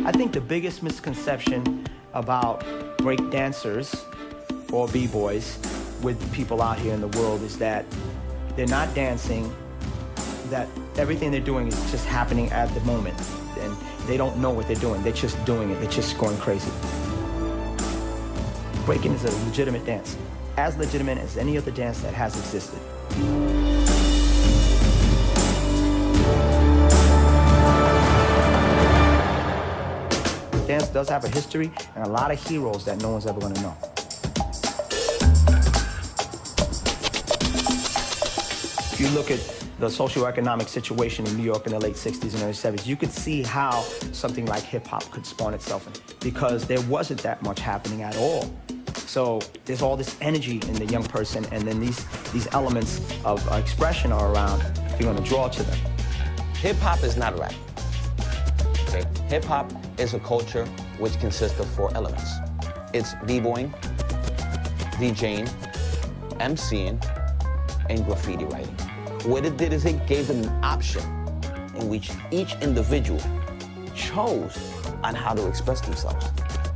I think the biggest misconception about break dancers or B-boys with people out here in the world is that they're not dancing, that everything they're doing is just happening at the moment, and they don't know what they're doing. They're just doing it. They're just going crazy. Breaking is a legitimate dance, as legitimate as any other dance that has existed. Dance does have a history and a lot of heroes that no one's ever going to know. If you look at the socioeconomic situation in New York in the late 60s and early 70s, you could see how something like hip-hop could spawn itself in, because there wasn't that much happening at all. So there's all this energy in the young person, and then these elements of expression are around. You're going to draw to them. Hip-hop is not rap. Okay? Hip-hop is a culture which consists of 4 elements. It's b-boying, DJing, MCing, and graffiti writing. What it did is it gave them an option in which each individual chose on how to express themselves.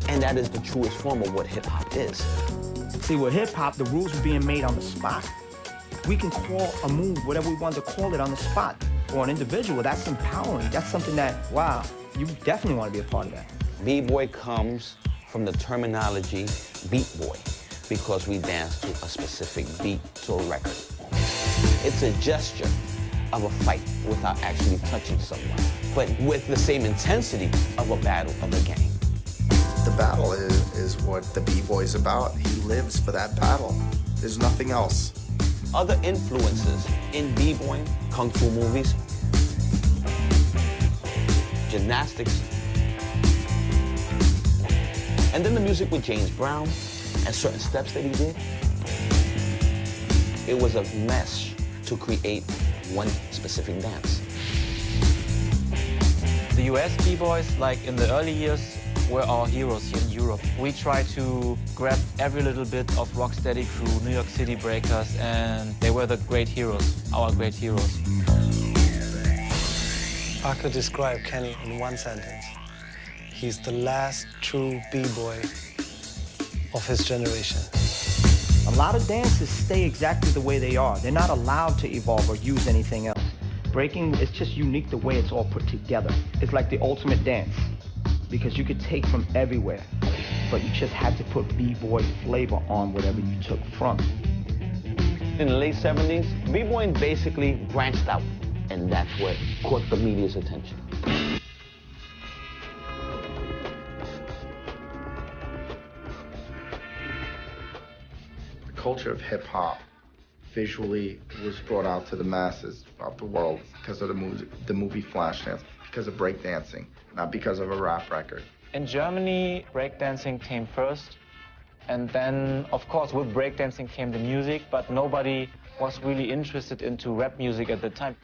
And that is the truest form of what hip-hop is. See, with hip-hop, the rules were being made on the spot. We can call a move whatever we want to call it on the spot. For an individual, that's empowering. That's something that, wow, you definitely want to be a part of that. B-boy comes from the terminology beat boy, because we dance to a specific beat, to a record. It's a gesture of a fight without actually touching someone, but with the same intensity of a battle of a gang. The battle is what the B-boy is about. He lives for that battle. There's nothing else. Other influences in B-boying, kung fu movies, gymnastics, and then the music with James Brown and certain steps that he did. It was a mesh to create one specific dance. The US B-boys, like in the early years, were our heroes here in Europe. We tried to grab every little bit of rocksteady crew, New York City breakers, and they were the great heroes, our great heroes. I could describe Kenny in one sentence. He's the last true B-boy of his generation. A lot of dances stay exactly the way they are. They're not allowed to evolve or use anything else. Breaking is just unique the way it's all put together. It's like the ultimate dance, because you could take from everywhere, but you just had to put B-boy flavor on whatever you took from. In the late 70s, B-boying basically branched out, and that's what caught the media's attention. The culture of hip-hop visually was brought out to the masses throughout the world because of the movie Flashdance, because of breakdancing, not because of a rap record. In Germany, breakdancing came first, and then, of course, with breakdancing came the music, but nobody was really interested into rap music at the time.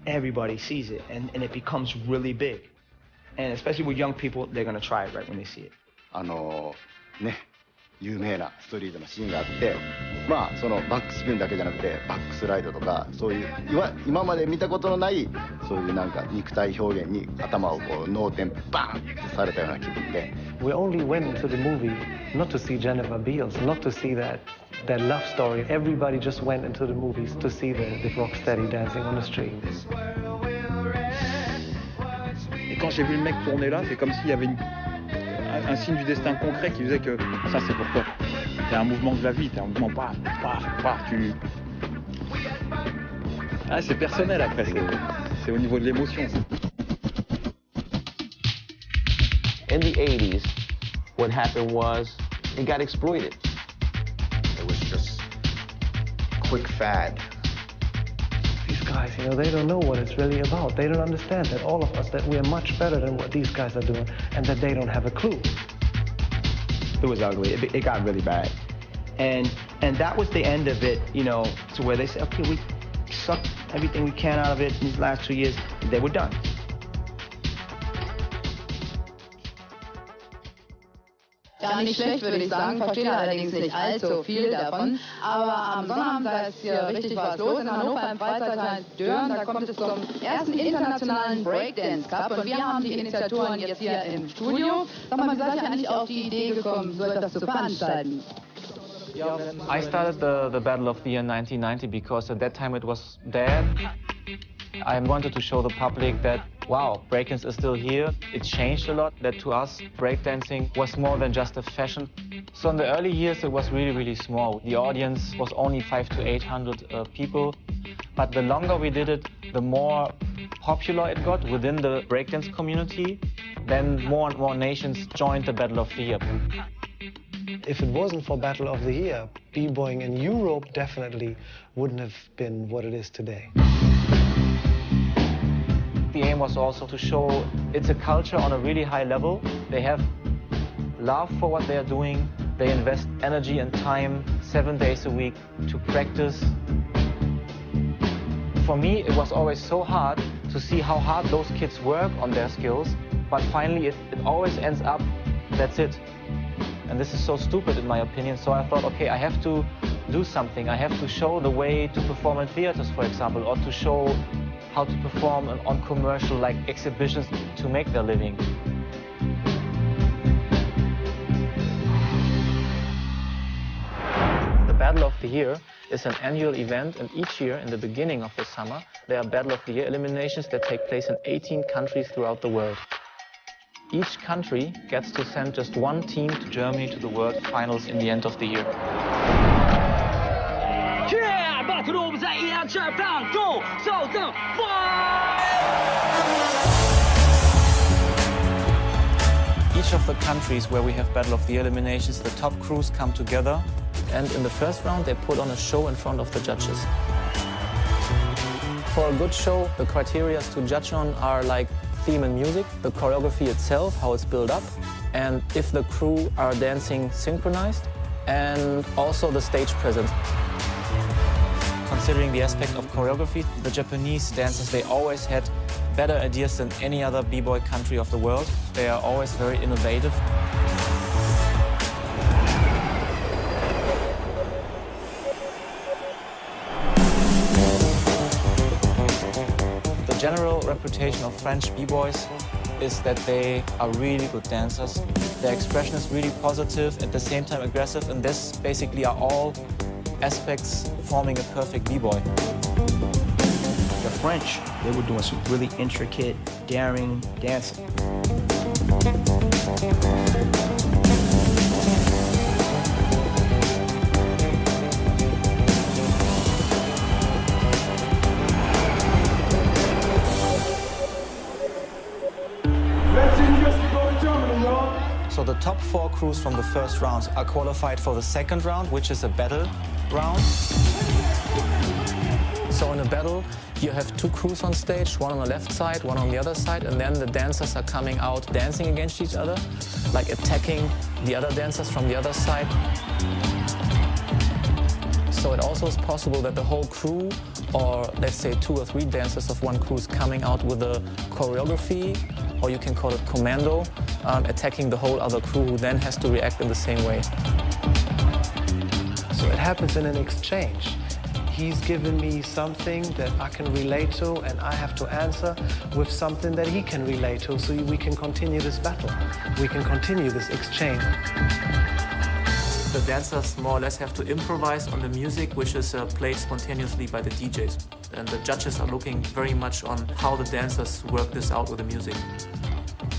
Everybody sees it, and it becomes really big. And especially with young people, they're going to try it right when they see it. 有名なストリートのシーンがあって、まあそのバックスピンだけじゃなくてバックスライドとか、そういう今まで見たことのないそういうなんか肉体表現に頭をこう脳天バーンってされたような気分で。We only went into the movie not to see Jennifer Beals, not to see that love story. Everybody just went into the movies to see the rocksteady dancing on the street. Et quand j'ai vu le mec tourner là, c'est comme s'il y avait un signe du destin concret qui disait que ça c'est pour toi. T'es un mouvement de la vie, t'es un mouvement paf, paf, paf, tu... Ah, c'est personnel après, c'est au niveau de l'émotion. In the 80s, what happened was it got exploited. It was just quick fad. These guys, you know, they don't know what it's really about. They don't understand that all of us, that we are much better than what these guys are doing, and that they don't have a clue. It was ugly. It got really bad. And that was the end of it, you know, to where they said, okay, we sucked everything we can out of it in these last 2 years. They were done. Ja, nicht schlecht, würde ich sagen. Verstehe allerdings nicht allzu viel davon. Aber am Sonnabend, da ist hier richtig was los in Hannover im Freizeitverein Dörn. Da kommt es zum ersten internationalen Breakdance Cup. Und wir haben die Initiatoren jetzt hier im Studio. Sag mal, wie seid ihr eigentlich auf die Idee gekommen, so etwas zu veranstalten? I started the Battle of the Year in 1990 because at that time it was dead. I wanted to show the public that, wow, breakdance is still here. It changed a lot, that to us, breakdancing was more than just a fashion. So in the early years, it was really, really small. The audience was only 500 to 800 people. But the longer we did it, the more popular it got within the breakdance community. Then more and more nations joined the Battle of the Year. If it wasn't for Battle of the Year, B-Boying in Europe definitely wouldn't have been what it is today. The aim was also to show it's a culture on a really high level. They have love for what they are doing. They invest energy and time 7 days a week to practice. For me, it was always so hard to see how hard those kids work on their skills, but finally it always ends up, that's it. And this is so stupid in my opinion, so I thought, okay, I have to do something. I have to show the way to perform in theaters, for example, or to show how to perform on commercial like exhibitions to make their living. The Battle of the Year is an annual event, and each year in the beginning of the summer there are Battle of the Year eliminations that take place in 18 countries throughout the world. Each country gets to send just one team to Germany to the World Finals in the end of the year. Each of the countries where we have Battle of the Year eliminations, the top crews come together, and in the first round they put on a show in front of the judges. For a good show, the criteria to judge on are like theme and music, the choreography itself, how it's built up, and if the crew are dancing synchronized, and also the stage presence. Considering the aspect of choreography, the Japanese dancers, they always had better ideas than any other b-boy country of the world. They are always very innovative. The general reputation of French b-boys is that they are really good dancers. Their expression is really positive, at the same time aggressive, and this basically are all aspects forming a perfect b-boy. The French, they were doing some really intricate, daring dancing. So the top 4 crews from the first round are qualified for the second round, which is a battle round. So in a battle, you have 2 crews on stage, one on the left side, one on the other side, and then the dancers are coming out dancing against each other, like attacking the other dancers from the other side. So it also is possible that the whole crew, or let's say 2 or 3 dancers of one crew is coming out with a choreography, or you can call it commando, attacking the whole other crew who then has to react in the same way. So it happens in an exchange. He's given me something that I can relate to, and I have to answer with something that he can relate to, so we can continue this battle. We can continue this exchange. The dancers more or less have to improvise on the music, which is played spontaneously by the DJs. And the judges are looking very much on how the dancers work this out with the music.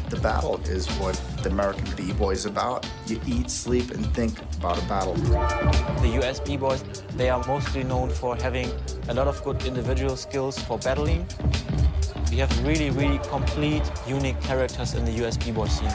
The battle is what the American b-boy is about. You eat, sleep, and think about a battle. The US b-boys, they are mostly known for having a lot of good individual skills for battling. We have really, really complete, unique characters in the US b-boy scene.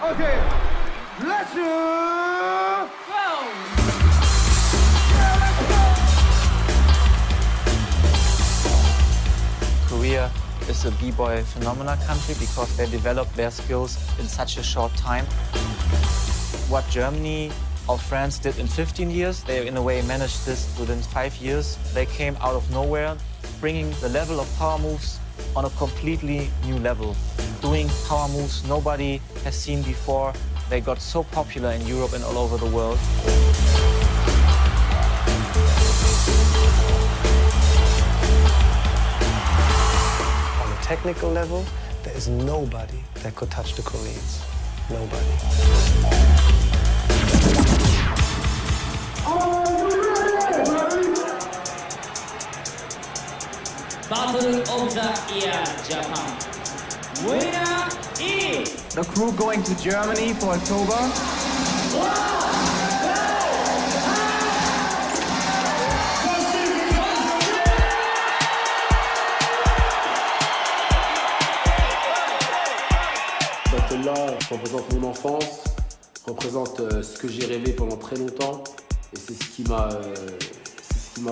Okay, let's go! Korea Korea is a B-boy phenomena country because they developed their skills in such a short time. What Germany or France did in 15 years, they in a way managed this within 5 years. They came out of nowhere, bringing the level of power moves on a completely new level. Doing power moves nobody has seen before. They got so popular in Europe and all over the world. On a technical level, there is nobody that could touch the Koreans. Nobody. Battle of the Year Japan. Winner is The crew going to Germany for October. Ce battle-là représente mon enfance, représente ce que j'ai rêvé pendant très longtemps, et c'est ce qui m'a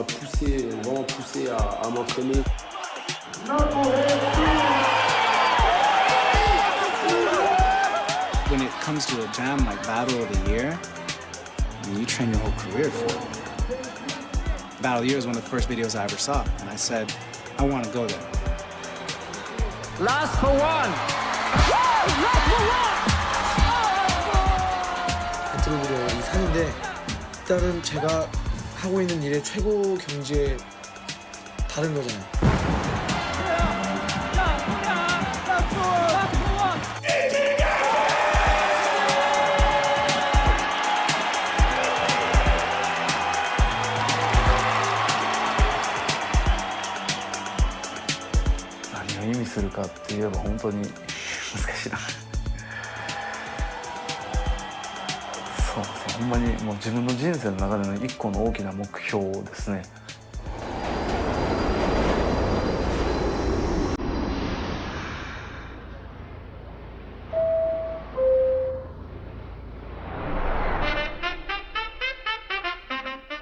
poussé, vraiment poussé à m'entraîner. When it comes to a jam like Battle of the Year, I mean, you train your whole career for it. Battle of the Year is one of the first videos I ever saw, and I said, I want to go there. Last for one. 배틀로그를 사는데 일단은 제가 하고 있는 일의 최고 경지에 다른 거잖아요.何を意味するかって言えば本当に難しいな。そうですね、ほんまにもう自分の人生の中での一個の大きな目標ですね。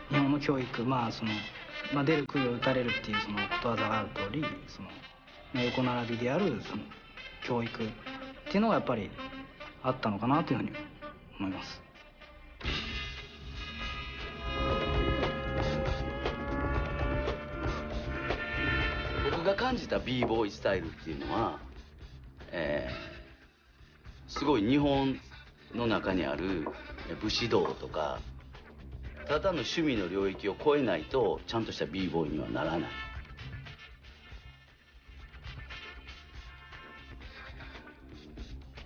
日本の教育、出る杭を打たれるっていうそのことわざがある通り、その横並びであるその教育っていうのがやっぱりあったのかなというふうに思います。僕が感じた B-boy スタイルっていうのは、すごい日本の中にある武士道とかただの趣味の領域を超えないとちゃんとした B-boy にはならない。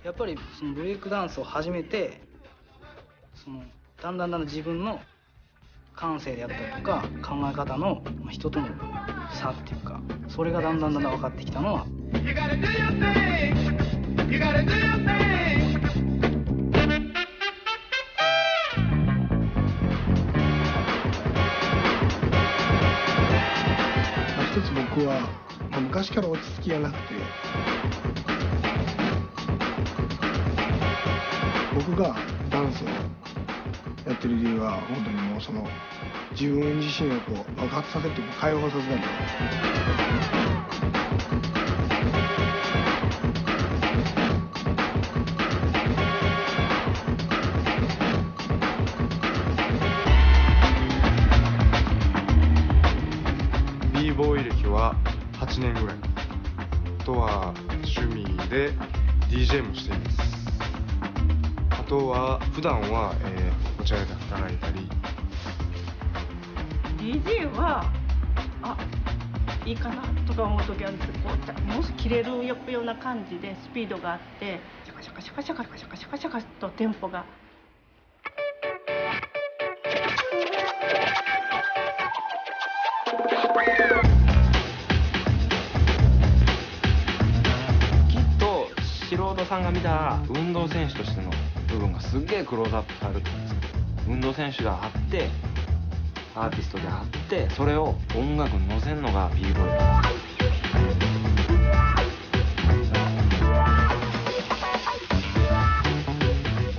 やっぱりそのブレイクダンスを始めて、だんだん自分の感性であったりとか考え方の人との差っていうか、それがだんだん分かってきたのは。一つ僕は昔から落ち着きがなくて、僕がダンスをやってる理由は本当にもうその自分自身をこう爆発させて解放させたり。B-boy 歴は8年ぐらい。あとは趣味で DJ もしています。あとは普段は、お茶屋で働いたり。DJ はいいかなとか思う時あるんですけど、もし切れるような感じでスピードがあってシャカシャカシャカシャカシャカシャカシャカとテンポが。素人さんが見たら運動選手としての部分がすっげえクローズアップされると思うんですけど、運動選手があってアーティストであって、それを音楽に乗せるのが B-boy なんです。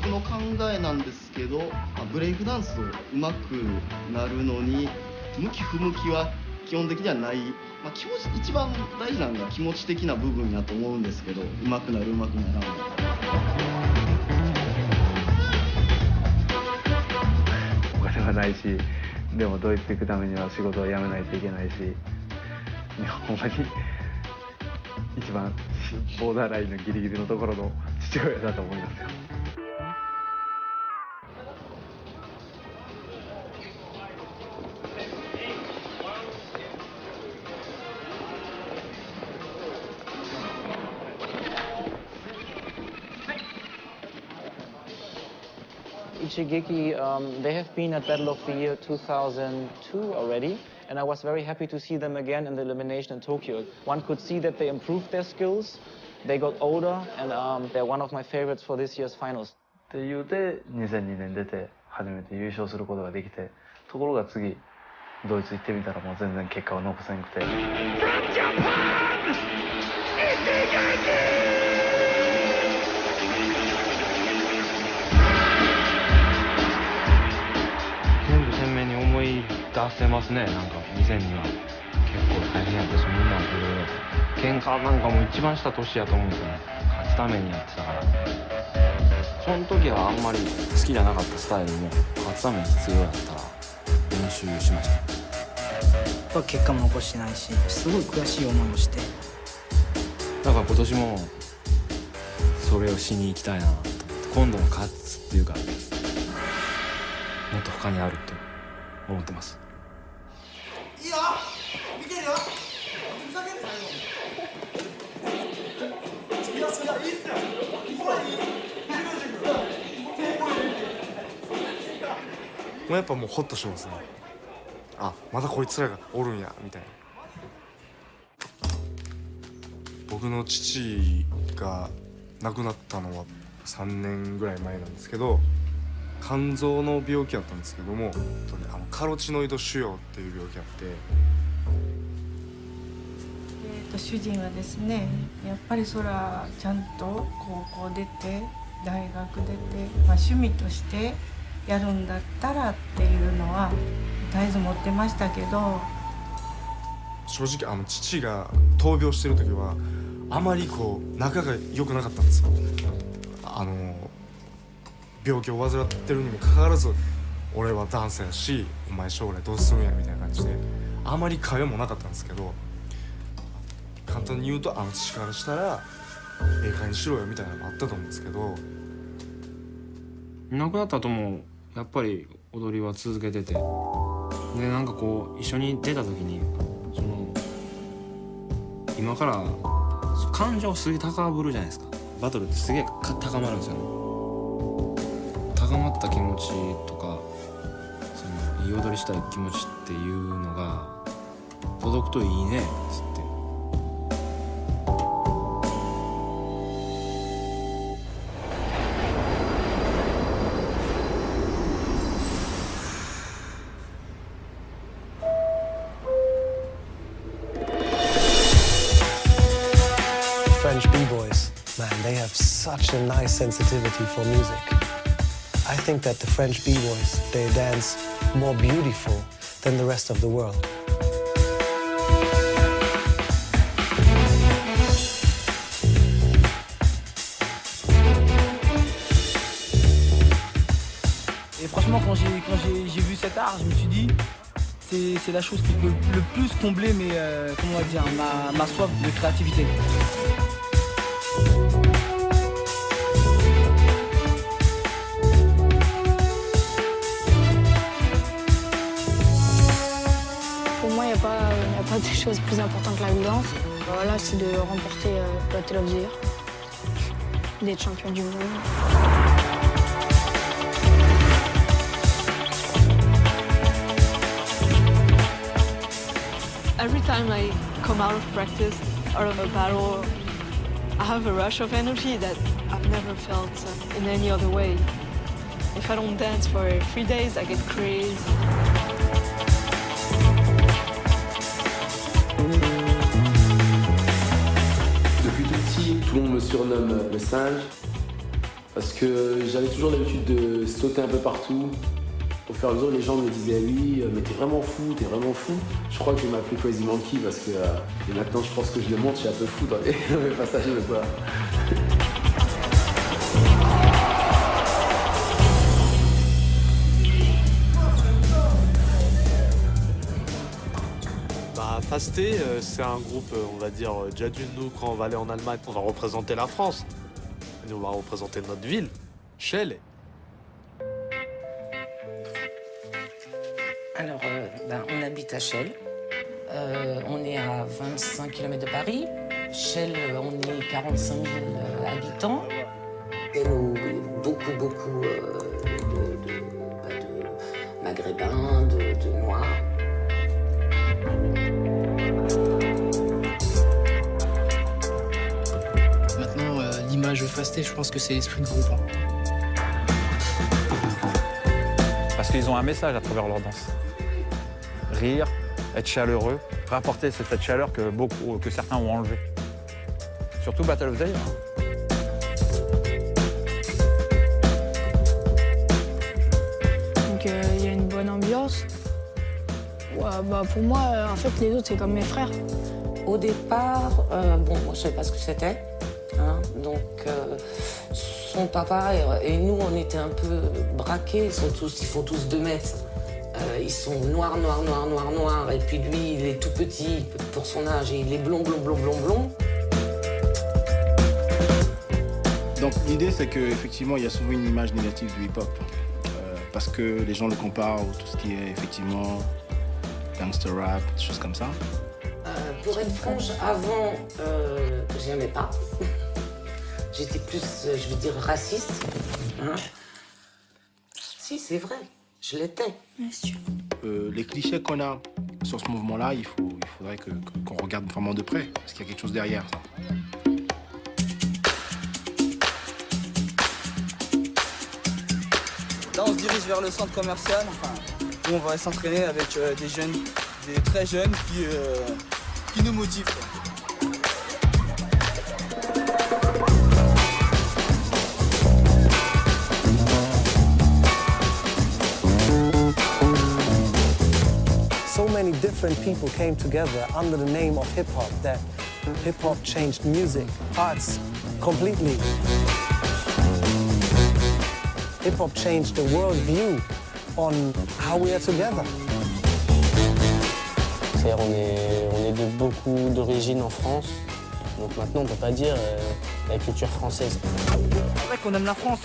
僕の考えなんですけど、ブレイクダンスをうまくなるのに向き不向きは基本的にはないまあ、一番大事なのが気持ち的な部分やと思うんですけど、上手くなる上手くならん。お金はないし、でもドイツ行くためには仕事を辞めないといけないし、ほんまに一番ボーダーラインのギリギリのところの父親だと思いますよ。Ichigeki, they have been at Battle of the Year 2002 already, and I was very happy to see them again in the elimination in Tokyo. One could see that they improved their skills, they got older, and they're one of my favorites for this year's finals. っていうで2002年出て初めて優勝することができて、ところが次ドイツ行ってみたらもう全然結果は残せなくて。思い出せますね。なんか2002は結構大変やったし、みんなもいろいろ喧嘩なんかも一番した年やと思うんですよね。勝つためにやってたから。その時はあんまり好きじゃなかったスタイルも勝つために必要やったら練習しました。結果も残してないし、すごい悔しい思いをして、だから今年もそれをしに行きたいなと思って、今度の勝つっていうかもっと他にあると思ってます。いいよ、見てるよ。ふざけんな最後。いや、それはいいっすよ。ほらいい。やっぱもうホッとしますね。あ、まだこいつらがおるんやみたいな。僕の父が亡くなったのは3年ぐらい前なんですけど、肝臓の病気だったんですけども、カロチノイド腫瘍っていう病気あって、主人はですね、やっぱりそらちゃんと高校出て大学出て、趣味としてやるんだったらっていうのは絶えず持ってましたけど、正直父が闘病してる時はあまり仲が良くなかったんですよ。病気を患ってるにもかかわらず、俺はダンスやしお前将来どうするんやみたいな感じであまり会話もなかったんですけど、簡単に言うと父からしたらええ加減にしろよみたいなのもあったと思うんですけど、亡くなった後もやっぱり踊りは続けてて、でなんか一緒に出た時に今から感情すげえ高ぶるじゃないですか。バトルってすげえ高まるんですよね。高まった気持ちとかいい踊りしたい気持ちっていうのが届くといいねっつって。French B-Boys, man, they have such a nice sensitivity for music. I think that the French B-Boys, they dance more beautiful than the rest of the world. Et franchement, quand j'ai vu cet art, je me suis dit, c'est la chose qui peut le plus combler comment on va dire, ma soif de créativité. Pour moi, il n'y a pas de chose plus importante que la danse. Voilà, c'est de remporter la Battle of the Year, d'être champion du monde. Every time I come out of practice or of a battle, I have a rush of energy that I've never felt in any other way. If I don't dance for 3 days, I get crazy. Depuis tout petit, tout le monde me surnomme le singe parce que j'avais toujours l'habitude de sauter un peu partout, Au fur et à mesure, les gens me disaient oui, mais t'es vraiment fou, t'es vraiment fou. Je crois que je vais m'appeler Crazy Monkey parce que et maintenant je pense que je le montre, je suis un peu fou dans les passages de quoi. Fasté, c'est un groupe, on va dire, déjà d'une, nous, quand on va aller en Allemagne, on va représenter la France. Nous, on va représenter notre ville, Seul. Alors, on habite à Seul. On est à 25 km de Paris. Seul, on est 45 000 habitants. Et nous, beaucoup de maghrébins, de noirs. Maintenant, l'image Fasté, je pense que c'est l'esprit de groupe. Parce qu'ils ont un message à travers leur danse. Rire, être chaleureux, rapporter cette chaleur que certains ont enlevée. Surtout Battle of the Year. Donc il y a une bonne ambiance. Ouais, pour moi, en fait, les autres, c'est comme mes frères. Au départ, bon, moi, je ne savais pas ce que c'était. Hein, donc, son papa et nous, on était un peu braqués. Ils font tous 2 mètres. Ils sont noirs. Et puis lui, il est tout petit pour son âge et il est blond. Donc l'idée, c'est qu'effectivement, il y a souvent une image négative du hip-hop. Parce que les gens le comparent à tout ce qui est effectivement gangster rap, des choses comme ça. Pour être franche, avant, j'aimais pas. J'étais plus, je veux dire, raciste. Hein. Si, c'est vrai, je l'étais. Les clichés qu'on a sur ce mouvement-là, il faudrait qu'on regarde vraiment de près, parce qu'il y a quelque chose derrière ça. Là, on se dirige vers le centre commercial, où on va s'entraîner avec des jeunes, des très jeunes qui nous motivent. So many different people came together under the name of hip-hop that hip-hop changed music, arts completely. Hip-hop changed the world view on how we are together. C'est-à-dire on est de beaucoup d'origines en France, donc maintenant on ne peut pas dire la culture française. C'est vrai qu'on aime la France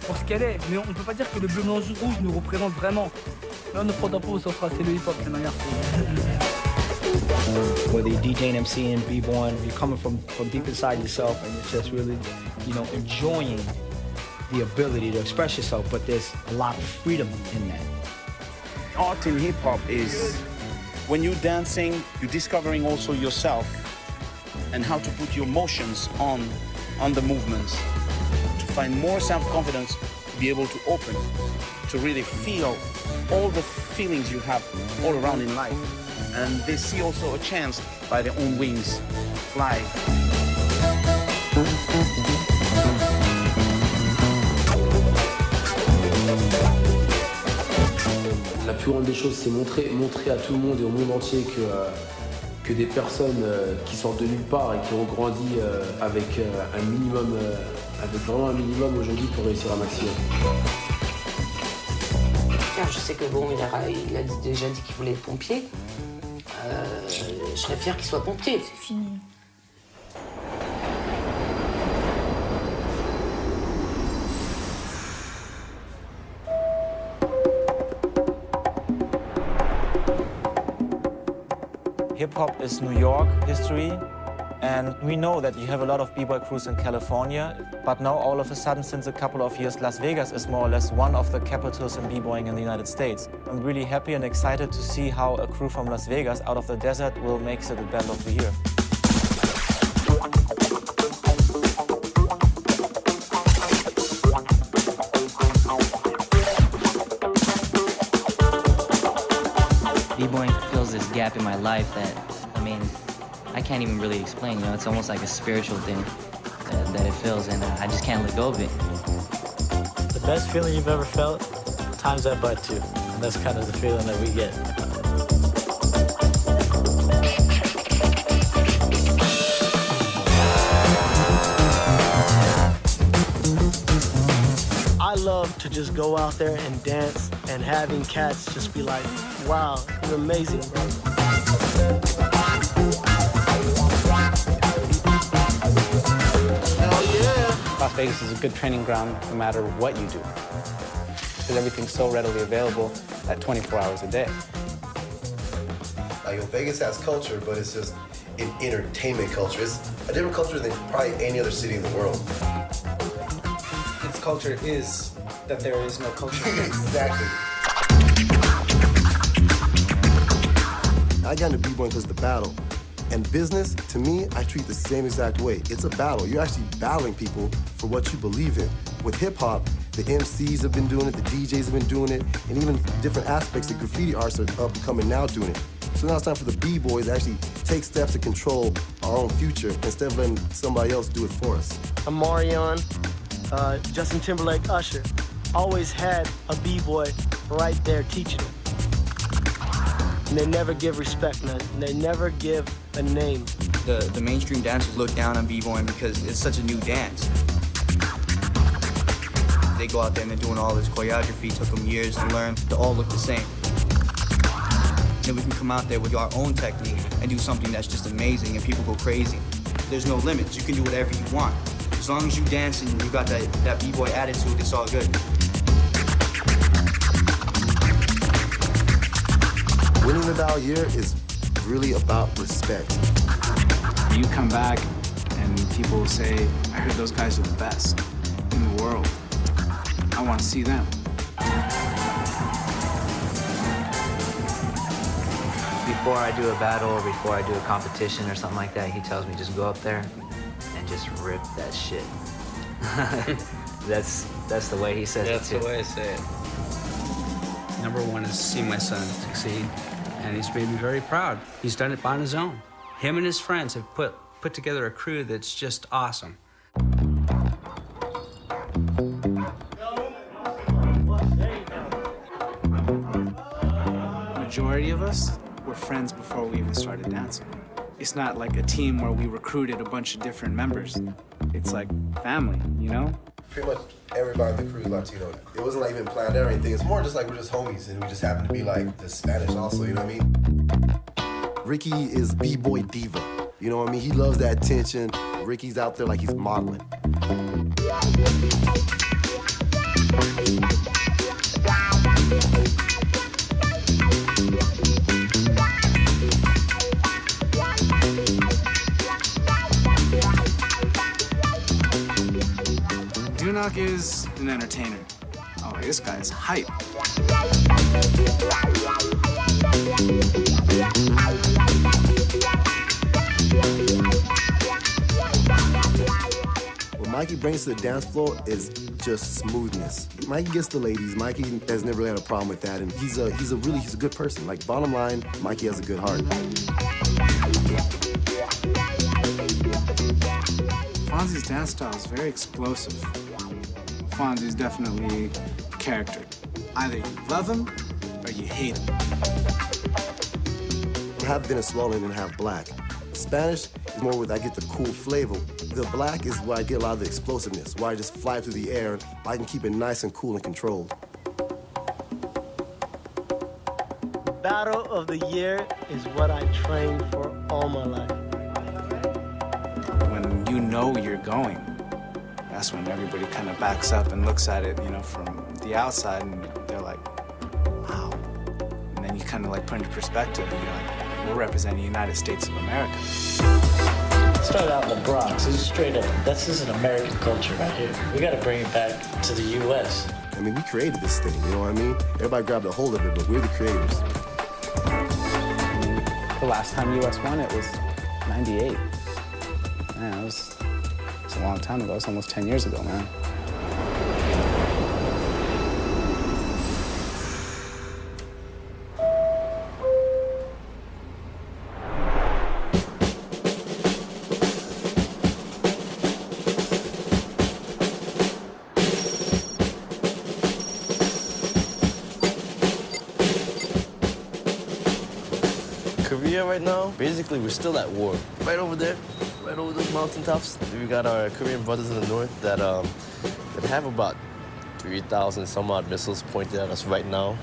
pour ce qu'elle est, mais on ne peut pas dire que le bleu, blanc, rouge nous représente vraiment. Là, notre drapeau, ça sera c'est le hip-hop, de manière. Whether you're DJing, MCing, B-boying, you're coming from deep inside yourself and you're just really, enjoying the ability to express yourself, but there's a lot of freedom in that. Art in hip-hop is when you're dancing, you're discovering also yourself and how to put your emotions on the movements, to find more self-confidence, to be able to open, to really feel all the feelings you have all around in life. And they see also a chance by their own wings fly. La plus grande des choses, c'est montrer à tout le monde et au monde entier que des personnes qui sortent de nulle part et qui ont grandi avec un minimum, avec vraiment un minimum aujourd'hui pour réussir un maximum. Je sais que bon, il a déjà dit qu'il voulait être pompier. Je serais fière qu'il soit pompier. C'est fini. Hip-hop is New York history, and we know that you have a lot of B-boy crews in California, but now all of a sudden, since a couple of years, Las Vegas is more or less one of the capitals in B-boying in the United States. I'm really happy and excited to see how a crew from Las Vegas out of the desert will make it the band of the year. B-boying fills this gap in my life that, I can't even really explain, it's almost like a spiritual thing that it fills, and I just can't let go of it. The best feeling you've ever felt, times that by 2. That's kind of the feeling that we get. I love to just go out there and dance and having cats just be like, wow, you're amazing, bro. Hell yeah. Las Vegas is a good training ground no matter what you do, because everything's so readily available at 24 hours a day. Like, Vegas has culture, but it's just an entertainment culture. It's a different culture than probably any other city in the world. Its culture is that there is no culture. Exactly. I got into B-Boying because of the battle. And business, to me, I treat the same exact way. It's a battle. You're actually battling people for what you believe in. With hip-hop, the MCs have been doing it, the DJs have been doing it, and even different aspects of graffiti artists are becoming now doing it. So now it's time for the B-Boys to actually take steps to control our own future instead of letting somebody else do it for us. I'm Marion, Justin Timberlake, Usher. Always had a B-boy right there teaching them. And they never give respect, man. And they never give a name. The mainstream dancers look down on B-boying because it's such a new dance. They go out there and they're doing all this choreography, took them years to learn, to all look the same. Then we can come out there with our own technique and do something that's just amazing and people go crazy. There's no limits, you can do whatever you want. As long as you dance and you got that B-boy attitude, it's all good. Winning the battle here is really about respect. You come back and people will say, I heard those guys are the best in the world. I want to see them. Before I do a battle or before I do a competition or something like that, he tells me just go up there and just rip that shit. That's the way he says it too. That's the way I say it. Number one is see my son succeed, and he's made me very proud. He's done it on his own. Him and his friends have put together a crew that's just awesome. Majority of us were friends before we even started dancing. It's not like a team where we recruited a bunch of different members. It's like family, you know? Pretty much everybody in the crew is Latino. It wasn't like even planned or anything. It's more just like we're just homies and we just happen to be like the Spanish also, you know what I mean? Ricky is B-boy diva. You know what I mean? He loves that attention. Ricky's out there like he's modeling. Dunock is an entertainer. Oh, this guy's hype. What Mikey brings to the dance floor is just smoothness. Mikey gets the ladies. Mikey has never had a problem with that, and he's a good person. Like, bottom line, Mikey has a good heart. Fonzie's dance style is very explosive. Fonzie's definitely a character. Either you love him or you hate him. Half Venezuelan and half black. Spanish is more where I get the cool flavor. The black is where I get a lot of the explosiveness, where I just fly through the air and I can keep it nice and cool and controlled. Battle of the year is what I trained for all my life. When you know you're going, that's when everybody kind of backs up and looks at it, you know, from the outside, and they're like, wow. And then you kind of like put into perspective, you know, like, we're representing the United States of America. Started out in the Bronx. This is straight up, this is an American culture right here. We got to bring it back to the U.S. I mean, we created this thing, you know what I mean? Everybody grabbed a hold of it, but we're the creators. The last time U.S. won it was 98. Man, it was a long time ago. It's almost 10 years ago, man. right now, basically we're still at war. Right over there, right over those mountaintops, we got our Korean brothers in the north that have about 3,000 some odd missiles pointed at us right now.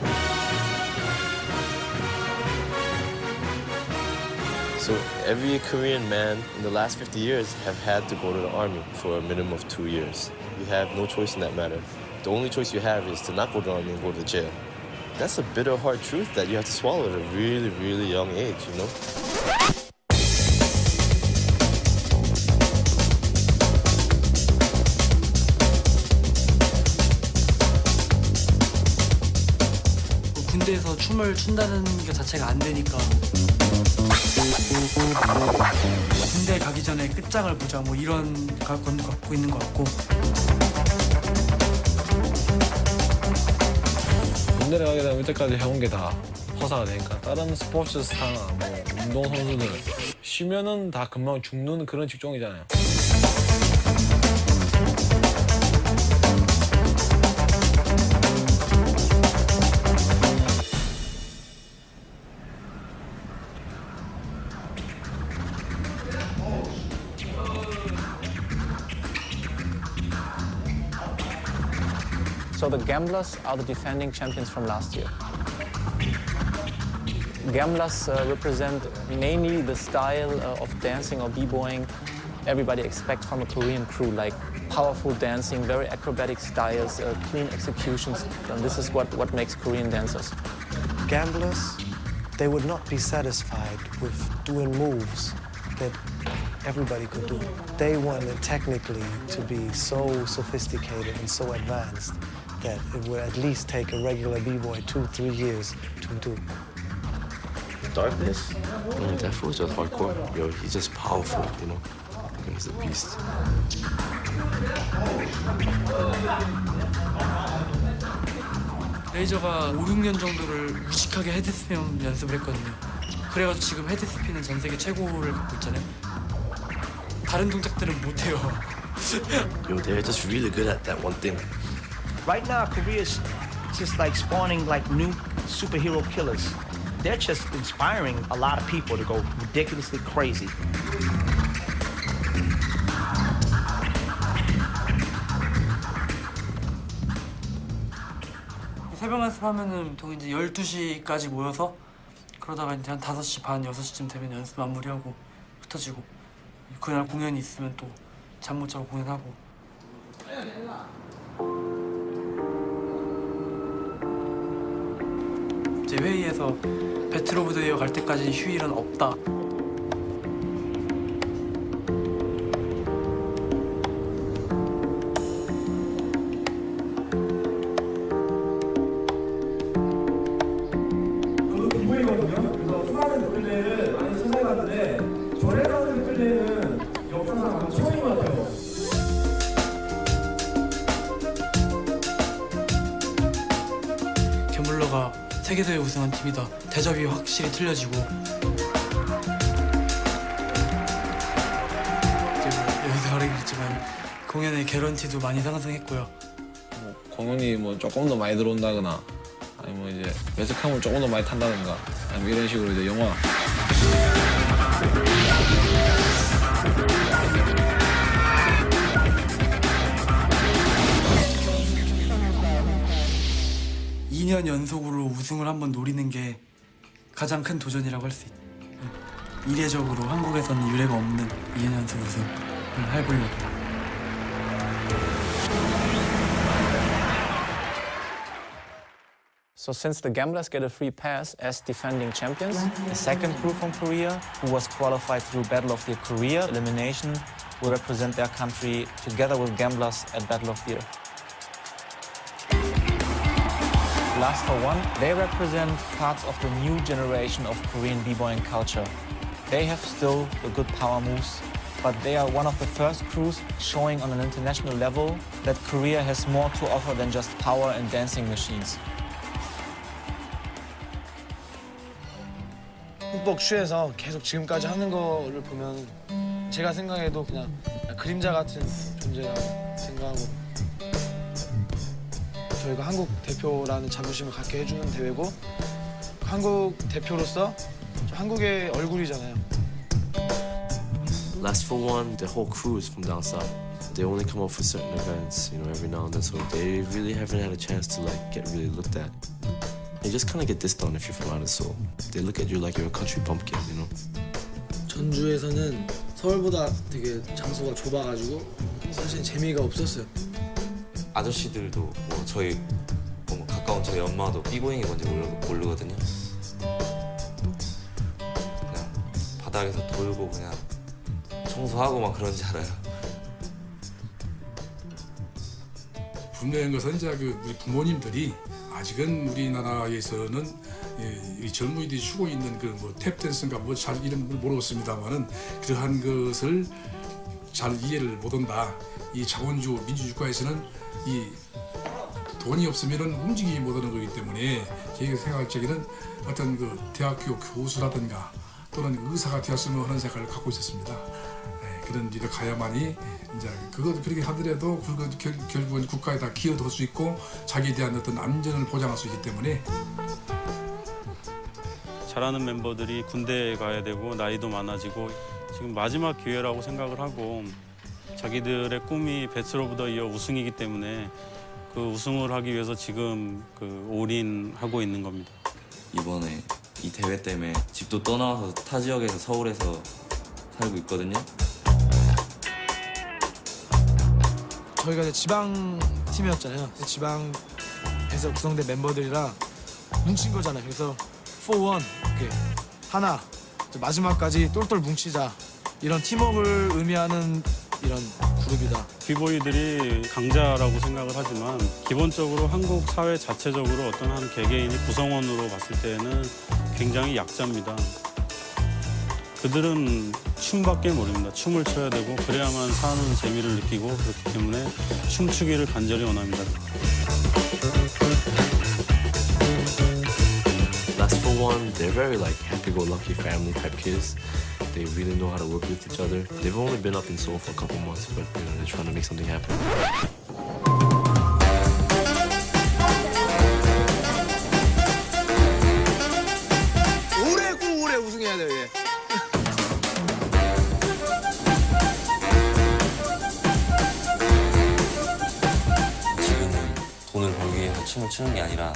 So every Korean man in the last 50 years have had to go to the army for a minimum of 2 years. You have no choice in that matter. The only choice you have is to not go to the army and go to jail. That's a bitter, hard truth that you have to swallow at a really, really young age, you know? 군대에서 춤을 춘다는 게 자체가 안 되니까 군대 가기 전에 끝장을 보자 뭐 이런 건 갖고 있는 것 같고. 군대를 가게 되면 이때까지 해온 게 다 허사가 되니까 다른 스포츠 스타나 뭐 운동 선수들 쉬면은 다 금방 죽는 그런 직종이잖아요. So the Gamblers are the defending champions from last year. Gamblers represent mainly the style of dancing or b-boying everybody expects from a Korean crew, like powerful dancing, very acrobatic styles, clean executions, and this is what makes Korean dancers. Gamblers, they would not be satisfied with doing moves that everybody could do. They wanted technically to be so sophisticated and so advanced that it would at least take a regular b-boy 2-3 years to do. Darkness? That fool's just hardcore. Yo, he's just powerful, you know? He's a beast. 레이저가 5-6년 정도를 무식하게 헤드스핀 연습을 했거든요. 그래가지고 지금 헤드스핀은 전 세계 최고를 갖고 있잖아요. 다른 동작들은 못해요. Yo, they're just really good at that one thing. Right now, Korea's just like spawning like new superhero killers. They're just inspiring a lot of people to go ridiculously crazy. 새벽 연습하면은 보통 이제 12시까지 모여서 그러다가 이제 한 5시 반, 6시쯤 되면 연습 마무리하고 흩어지고 그날 공연이 있으면 또 잠 못 자고 공연하고. 이제 회의에서 배틀 오브 더 이어 갈 때까지 휴일은 없다. 세계대회 우승한 팀이다. 대접이 확실히 틀려지고 여기서 말하겠지만 공연의 개런티도 많이 상승했고요. 공연이 뭐 조금 더 많이 들어온다거나 아니면 뭐 이제 매스컴을 조금 더 많이 탄다든가 아니면 이런 식으로 이제 영화 2년 연속으로 우승을 한번 노리는 게 가장 큰 도전이라고 할 수 있어요. 이례적으로 한국에서는 유례가 없는 2년 연속 우승을 해보려고. So since the Gamblers get a free pass as defending champions, the second crew from Korea, who was qualified through Battle of the Korea elimination, will represent their country together with Gamblers at Battle of the Year. Last for one, they represent parts of the new generation of Korean b-boying culture. They have still the good power moves, but they are one of the first crews showing on an international level that Korea has more to offer than just power and dancing machines. 흠뻑 취해서 계속 지금까지 하는 거를 보면 제가 생각해도 그냥 그림자 같은 존재라고 생각하고 저희가 한국 대표라는 자부심을 갖게 해주는 대회고 한국 대표로서 한국의 얼굴이잖아요. Last for one, the whole crew is from down south. They only come up for certain events, you know, every now and then. So they really haven't had a chance to like get really looked at. You just kind of get dissed on if you're from out of Seoul. They look at you like you're a country bumpkin, you know. 전주에서는 서울보다 되게 장소가 좁아가지고 사실 재미가 없었어요. 아저씨들도 뭐 저희 뭐 가까운 저희 엄마도 B-Boying이 뭔지 모르거든요. 그냥 바닥에서 돌고 그냥 청소하고 막 그런 줄 알아요. 분명한 것은 이제 그 우리 부모님들이 아직은 우리나라에서는 이 젊은이들이 추고 있는 그 뭐 탭댄스인가 뭐 잘 이름을 모르겠습니다만은 그러한 것을 잘 이해를 못한다. 이 자본주의 민주주의국가에서는 이 돈이 없으면은 움직이지 못하는 거기 때문에 제가 생각할 적에는 어떤 그 대학교 교수라든가 또는 의사가 되었으면 하는 생각을 갖고 있었습니다. 그런 일에 가야만이 이제 그것도 그렇게 하더라도 결국은 국가에다 기여도 할 수 있고 자기에 대한 어떤 안전을 보장할 수 있기 때문에. 잘하는 멤버들이 군대에 가야 되고 나이도 많아지고 지금 마지막 기회라고 생각을 하고 자기들의 꿈이 배틀 오브 더 이어 우승이기 때문에 그 우승을 하기 위해서 지금 그 올인하고 있는 겁니다. 이번에 이 대회 때문에 집도 떠나와서 타 지역에서 서울에서 살고 있거든요. 저희가 이제 지방 팀이었잖아요. 지방에서 구성된 멤버들이랑 뭉친 거잖아요. 그래서 4-1 이렇게 하나 마지막까지 똘똘 뭉치자 이런 팀워크를 의미하는 이런 그룹이다. 비보이들이 강자라고 생각을 하지만 기본적으로 한국 사회 자체적으로 어떤 한 개개인이 구성원으로 봤을 때는 굉장히 약자입니다. 그들은 춤밖에 모릅니다. 춤을 춰야 되고 그래야만 사는 재미를 느끼고 그렇기 때문에 춤추기를 간절히 원합니다. Last for one, they're very like happy-go-lucky family type kids. They really know how to work with each other. They've only been up in Seoul for a couple months, but you know, they're trying to make something happen. 오래 우승해야 돼, 얘. 지금은 돈을 벌기 위해서 춤을 추는 게 아니라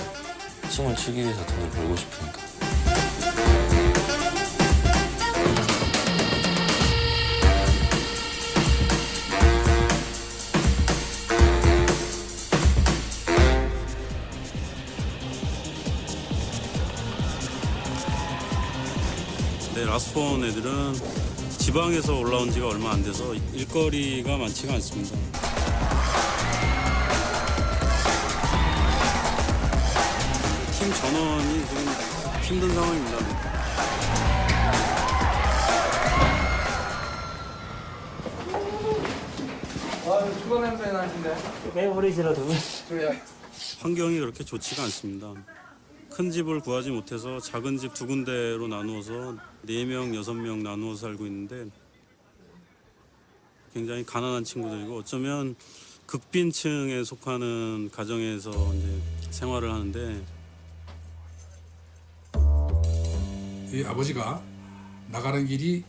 춤을 추기 위해서 돈을 벌고 싶으니까. 네, 라스폰 애들은 지방에서 올라온 지가 얼마 안 돼서 일거리가 많지가 않습니다. 팀 전원이 지금 힘든 상황입니다. 주거 냄새 나신데. 빼버리시라도. 환경이 그렇게 좋지가 않습니다. 큰 집을 구하지 못해서 작은 집 2군데로 나누어서 4명, 6명 나누어서 살고 있는데 굉장히 가난한 친구들이고 어쩌면 극빈층에 속하는 가정에서 이제 생활을 하는데 이 아버지가 나가는 길이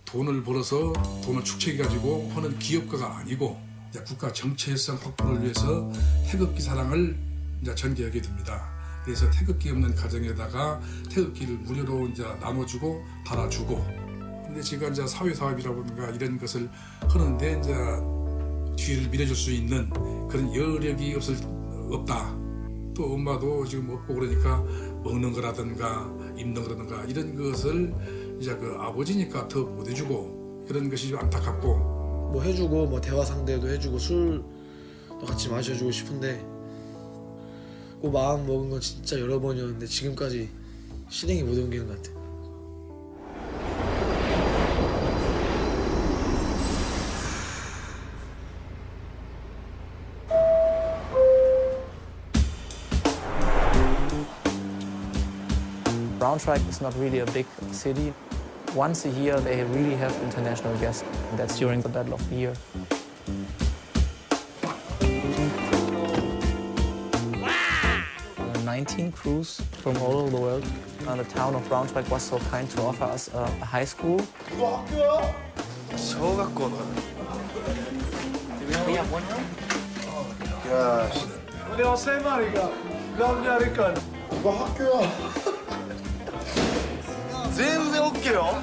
돈을 벌어서 돈을 축적해가지고 하는 기업가가 아니고 이제 국가 정체성 확보를 위해서 태극기 사랑을 이제 전개하게 됩니다. 그래서 태극기 없는 가정에다가 태극기를 무료로 이제 나눠주고 달아주고. 근데 제가 이제 사회사업이라든가 이런 것을 하는데 이제 뒤를 밀어줄 수 있는 그런 여력이 없다. 또 엄마도 지금 없고 그러니까 먹는 거라든가 입는 거라든가 이런 것을 이제 그 아버지니까 더 못 해주고 그런 것이 좀 안타깝고. 뭐 해주고 뭐 대화 상대도 해주고 술도 같이 마셔주고 싶은데 그 마음 먹은 건 진짜 여러 번이었는데 지금까지 실행이 못 옮기는 것 같아요. Braunschweig is not really a big city. Once a year they really have international guests. That's during the Battle of the Year. 19 crews from all over the world. The town of Braunschweig was so kind to offer us a high school. 이거 학교야?小学校だ. We have one room? 야, 내가 세 마리가 남자니까 이거 학교야. 全然 OKよ.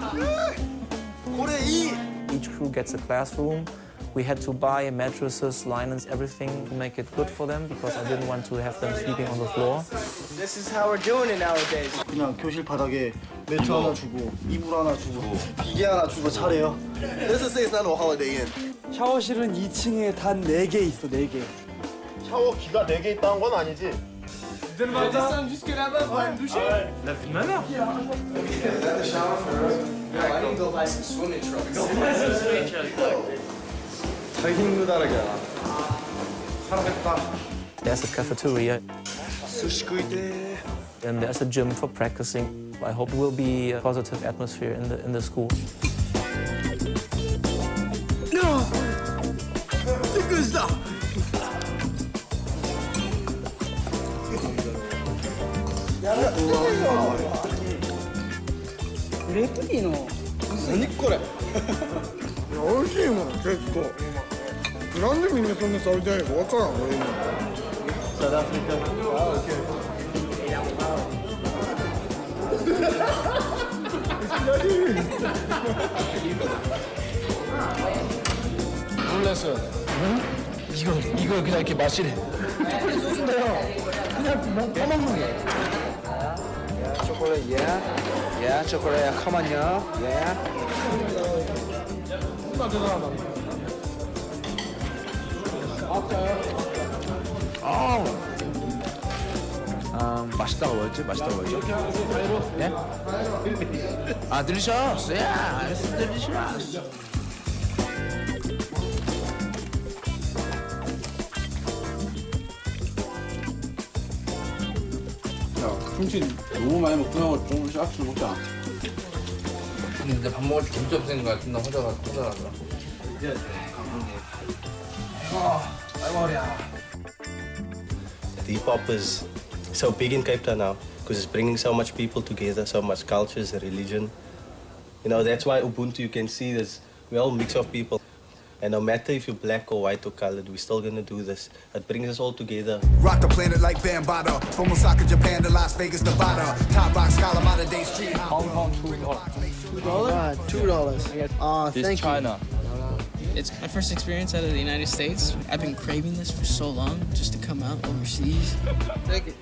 Each crew gets a classroom. We had to buy mattresses, linens, everything to make it good for them because I didn't want to have them sleeping on the floor. This is how we're doing it nowadays. 그냥 교실 바닥에 매트 하나 주고 이불 하나 주고 기계 하나 주고 잘해요. Let's just say it's not a Holiday Inn. 샤워실은 2층에 단 4개 있어, 4개. 샤워기가 4개 있다는 건 아니지? descendre jusque là-bas pour aller me doucher. La vie de ma mère. I need to go buy some swimming trunks. 잘 힘들다라게. 살아겠다. There's a cafeteria. Sushi 구이대. And there's a gym for practicing. I hope it will be a positive atmosphere in the school. No! C'est que ça! 놀랐어요. 이걸 그냥 이렇게 마시래. 초콜릿 소스인데요. 그냥 퍼먹는 게. 초콜릿, 예, 초콜릿, 컴온요, 예. 정말 대단하다. 맛있다고 뭐였지? 맛있다고 뭐였죠? 예? 아, delicious. Yeah, it's delicious. 훔친 너무 많이 먹고 좀 샥스 먹자. 근데 밥 먹을 때 진짜 없는 것 같은데 혼자라더라. Hip hop is so big in Cape Town now because it's bringing so much people together, so much cultures and religion. You know, that's why Ubuntu, you can see this, we're all a mix of people. And no matter if you're black or white or colored, we're still gonna do this. It brings us all together. Rock the planet like Bambada. From Osaka, Japan to Las Vegas, Nevada. Top rock scholar, modern day street. Hong Kong, $2. $2. This Thank China. It's my first experience out of the United States. I've been craving this for so long, just to come out overseas. Take it.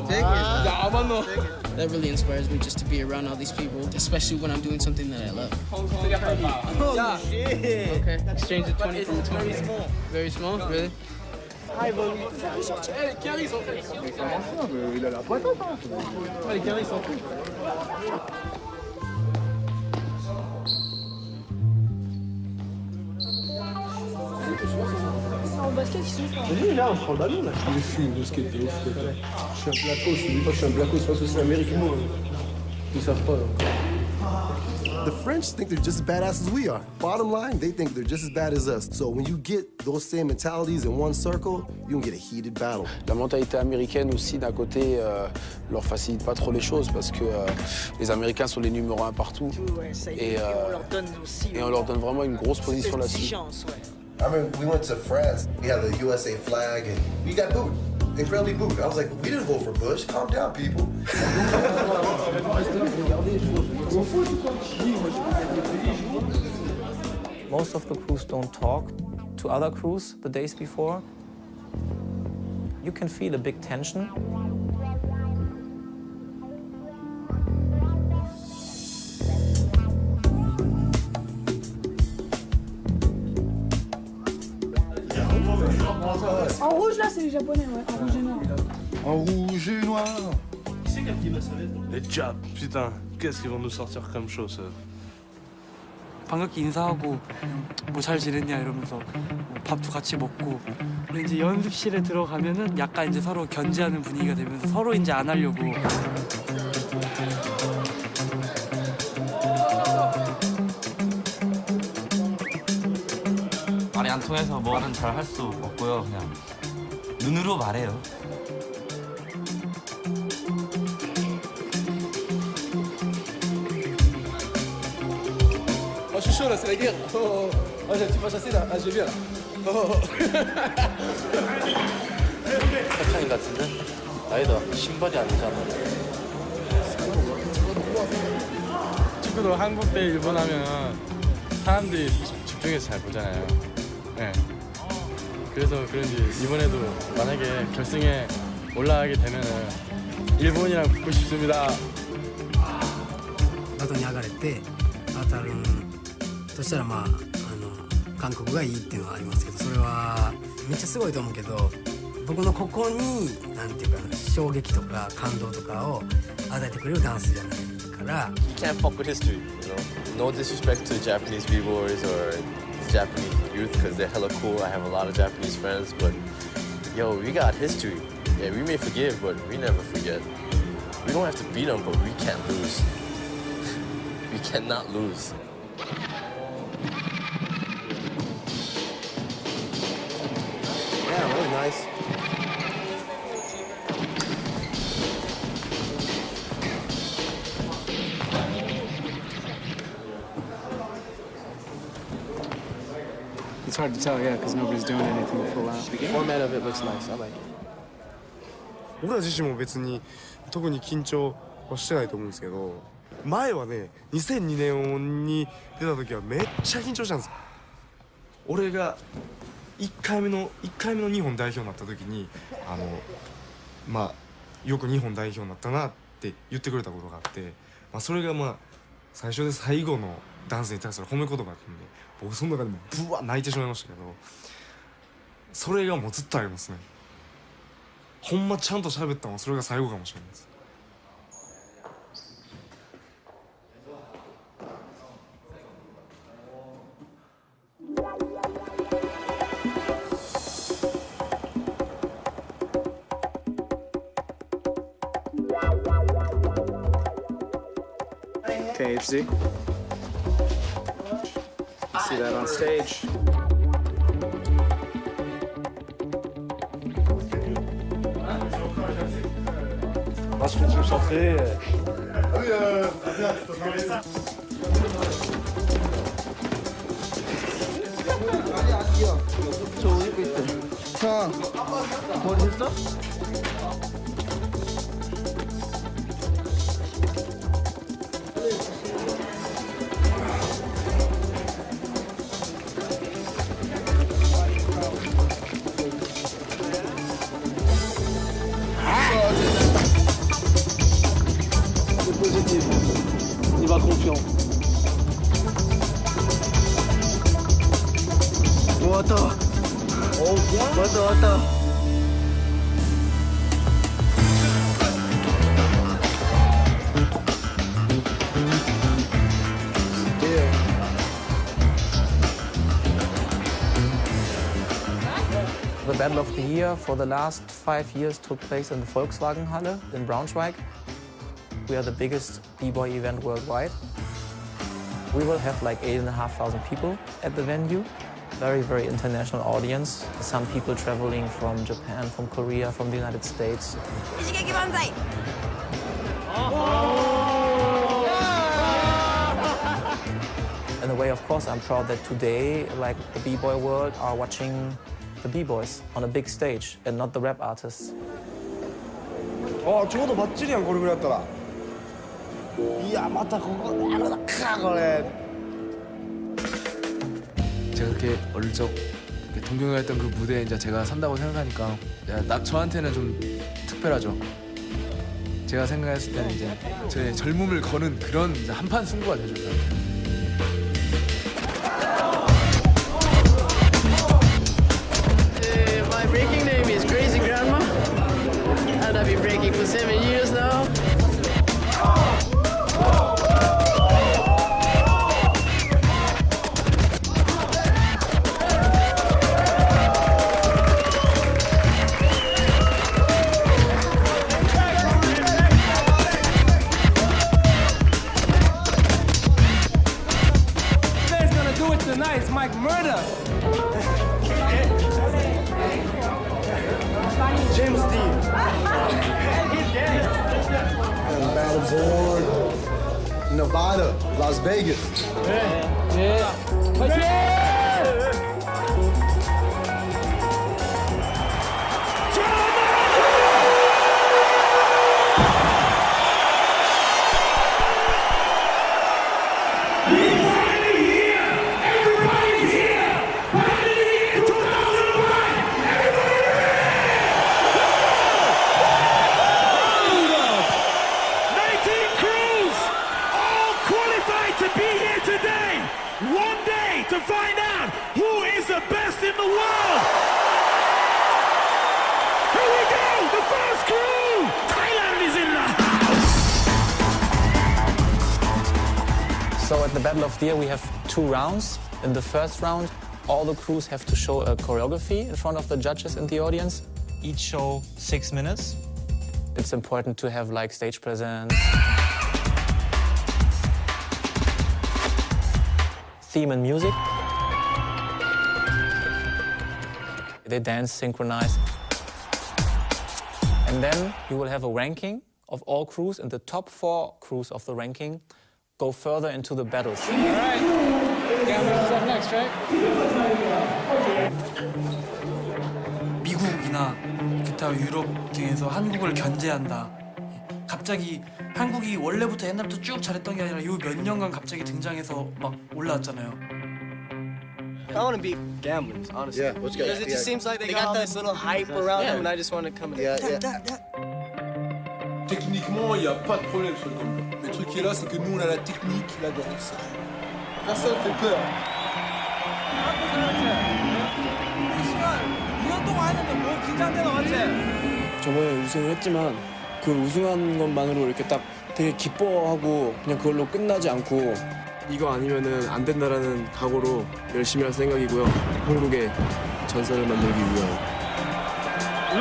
Take it. That really inspires me just to be around all these people, especially when I'm doing something that I love. Oh, shit. Okay, exchange the 20 from 20. Very small. Very small, really? High volume. Les carrés sont faits. Il a la patate, hein. Les carrés sont faits. En basket, ils sont forts. Vas-y, là, on prend le ballon, là. Je suis le basket, t'es ouf, je suis un blacos, je dis pas que je suis un blacos, parce que c'est l'Amérique, moi. Ils savent pas, The French think they're just as badass as we are. Bottom line, they think they're just as bad as us. So when you get those same mentalities in one circle, you can get a heated battle. La mentalité américaine aussi, d'un côté, leur facilite pas trop les choses parce que les Américains sont les numéros 1 partout. Et on leur donne vraiment une grosse position là-dessus. I remember we went to France, we had the USA flag, and we got booed. They barely booed. I was like, we didn't vote for Bush. Calm down, people. Most of the crews don't talk to other crews the days before. You can feel a big tension. En rouge, là, c'est les Japonais, ouais. En rouge et noir. En rouge et noir. Qui c'est qui a pris ma salette? Les Japs, putain, qu'est-ce qu'ils vont nous sortir comme chose? 반갑게 인사하고 뭐 잘 지냈냐 이러면서 뭐 밥도 같이 먹고. 근데 이제 연습실에 들어가면은 약간 이제 서로 견제하는 분위기가 되면서 서로 이제 안 하려고. 말이 안 통해서 뭐는 잘 할 수 없고요. 그냥 눈으로 말해요. suis chaud là, c'est la guerre. Oh, tu vas chasser là. Ah, je viens là. 합창인 같은데? 아니다, 신발이 아니잖아. 축구도 한국 대 일본 하면 사람들이 집중해서 잘 보잖아요. 네. 그래서 그런지 이번에도 만약에 결승에 올라가게 되면은 일본이랑 붙고 싶습니다. 後に上がれて当たるとしたらまあ韓国がいいっていうのはありますけど、それはめっちゃすごいと思うけど、僕のここになんていうか衝撃とか感動とかを与えてくれるダンスじゃないから。 You can't fuck with history, you know. No disrespect to Japanese b-boys or Japanese youth because they're hella cool. I have a lot of Japanese friends, but yo, we got history. Yeah, we may forgive, but we never forget. We don't have to beat them, but we can't lose. We cannot lose. Yeah, really nice. It's hard to tell, yeah, because nobody's doing anything full out. The format of it looks nice. I like it. 僕ら自身も別に特に緊張はしてないと思うんですけど、前はね2002年に出た時はめっちゃ緊張したんですよ。俺が1回目の日本代表になった時にまあよく日本代表になったなって言ってくれたことがあって、まあ、それがまあ最初で最後のダンスに対する褒め言葉だったんで、僕その中でもブワー泣いてしまいましたけど、それがもうずっとありますね。ほんまちゃんと喋ったのはそれが最後かもしれないです。Okay, HZ. See that on stage. Lorsque vous sortez. Il va confiant. Attends. Attends. The Battle of the Year for the last 5 years took place in the Volkswagenhalle in Braunschweig. We are the biggest B-boy event worldwide. We will have like 8,500 people at the venue. Very, very international audience. Some people traveling from Japan, from Korea, from the United States. In a way, of course, I'm proud that today, like the B-boy world are watching the B-boys on a big stage and not the rap artists. ちょうどバッチリやんこれぐらいやったら。いやまたここでやるのかこれ。 제가 그렇게 어릴 적 동경했던 그 무대에 이제 제가 선다고 생각하니까 딱 저한테는 좀 특별하죠. 제가 생각했을 때는 이제 제 젊음을 거는 그런 한판 승부가 되죠. My breaking name is Crazy Grandma, and I've been breaking for 7 years now. It's Mike Murder. James Dean. Battleboard, Nevada, Las Vegas. 예. 파이팅! To find out who is the best in the world. Here we go, the first crew. Thailand is in the house. So at the Battle of the Year we have 2 rounds. In the first round, all the crews have to show a choreography in front of the judges and the audience. Each show 6 minutes. It's important to have like stage presence, theme and music. They dance synchronized. And then you will have a ranking of all crews, and the top 4 crews of the ranking go further into the battles. All right. Camera's up next, right? 미국이나 기타 유럽 등에서 한국을 견제한다. 갑자기 한국이 원래부터 옛날부터 쭉 잘했던 게 아니라 요 몇 년간 갑자기 등장해서 막 올라왔잖아요. I want to beat gamblers, honestly. Yeah, let's go. Because it just seems like they got this little hype around them, and I just want to come in. Techniquement, il n'y a pas de problème sur le combat. Le truc qui est là, c'est que nous, on a la technique, il adore tout ça. Personne ne fait peur. 2년 동안 했는데 뭐 긴장되는 거 같지? 저번에 우승을 했지만 그 우승한 것만으로 이렇게 딱 되게 기뻐하고 그냥 그걸로 끝나지 않고 이거 아니면은 안 된다라는 각오로 열심히 할 생각이고요. 한국의 전설을 만들기 위하여.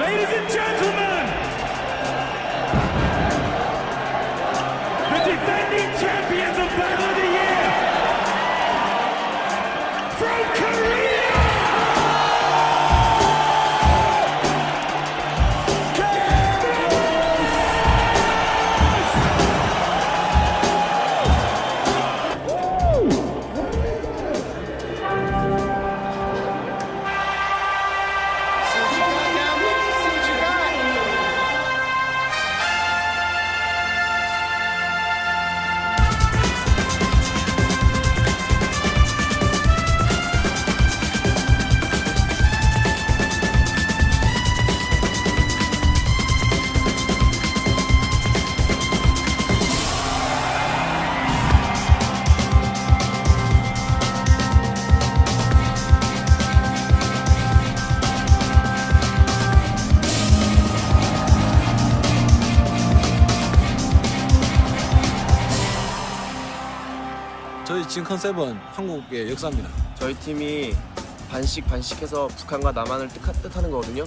Ladies and gentlemen, the defending champions of Battle of the Year from Korea. 저희 지금 컨셉은 한국의 역사입니다. 저희 팀이 반씩반씩해서 북한과 남한을 뜻하는 거거든요.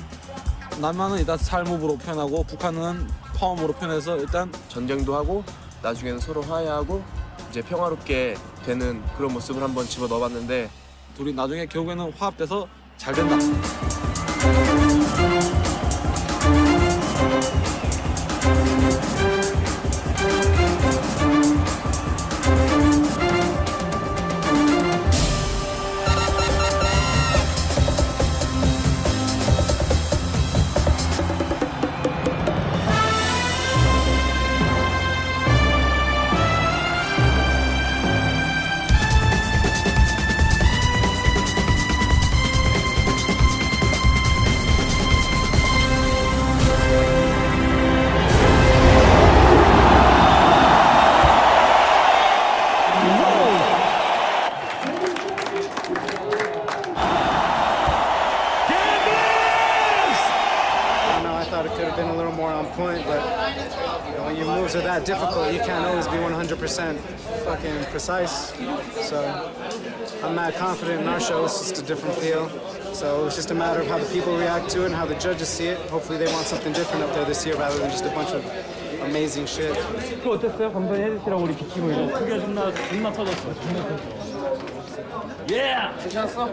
남한은 일단 살몹으로 표현하고 북한은 파워으로 표현해서 일단 전쟁도 하고 나중에는 서로 화해하고 이제 평화롭게 되는 그런 모습을 한번 집어넣어봤는데 둘이 나중에 결국에는 화합돼서 잘 된다. Difficult. You can't always be 100% fucking precise. So I'm not confident in our show. It's just a different feel. So it's just a matter of how the people react to it and how the judges see it. Hopefully they want something different up there this year rather than just a bunch of amazing shit. 또 어땠어요? 감독님 해주시라고 우리 비키고 그게 존나 터졌어. 예! 괜찮았어?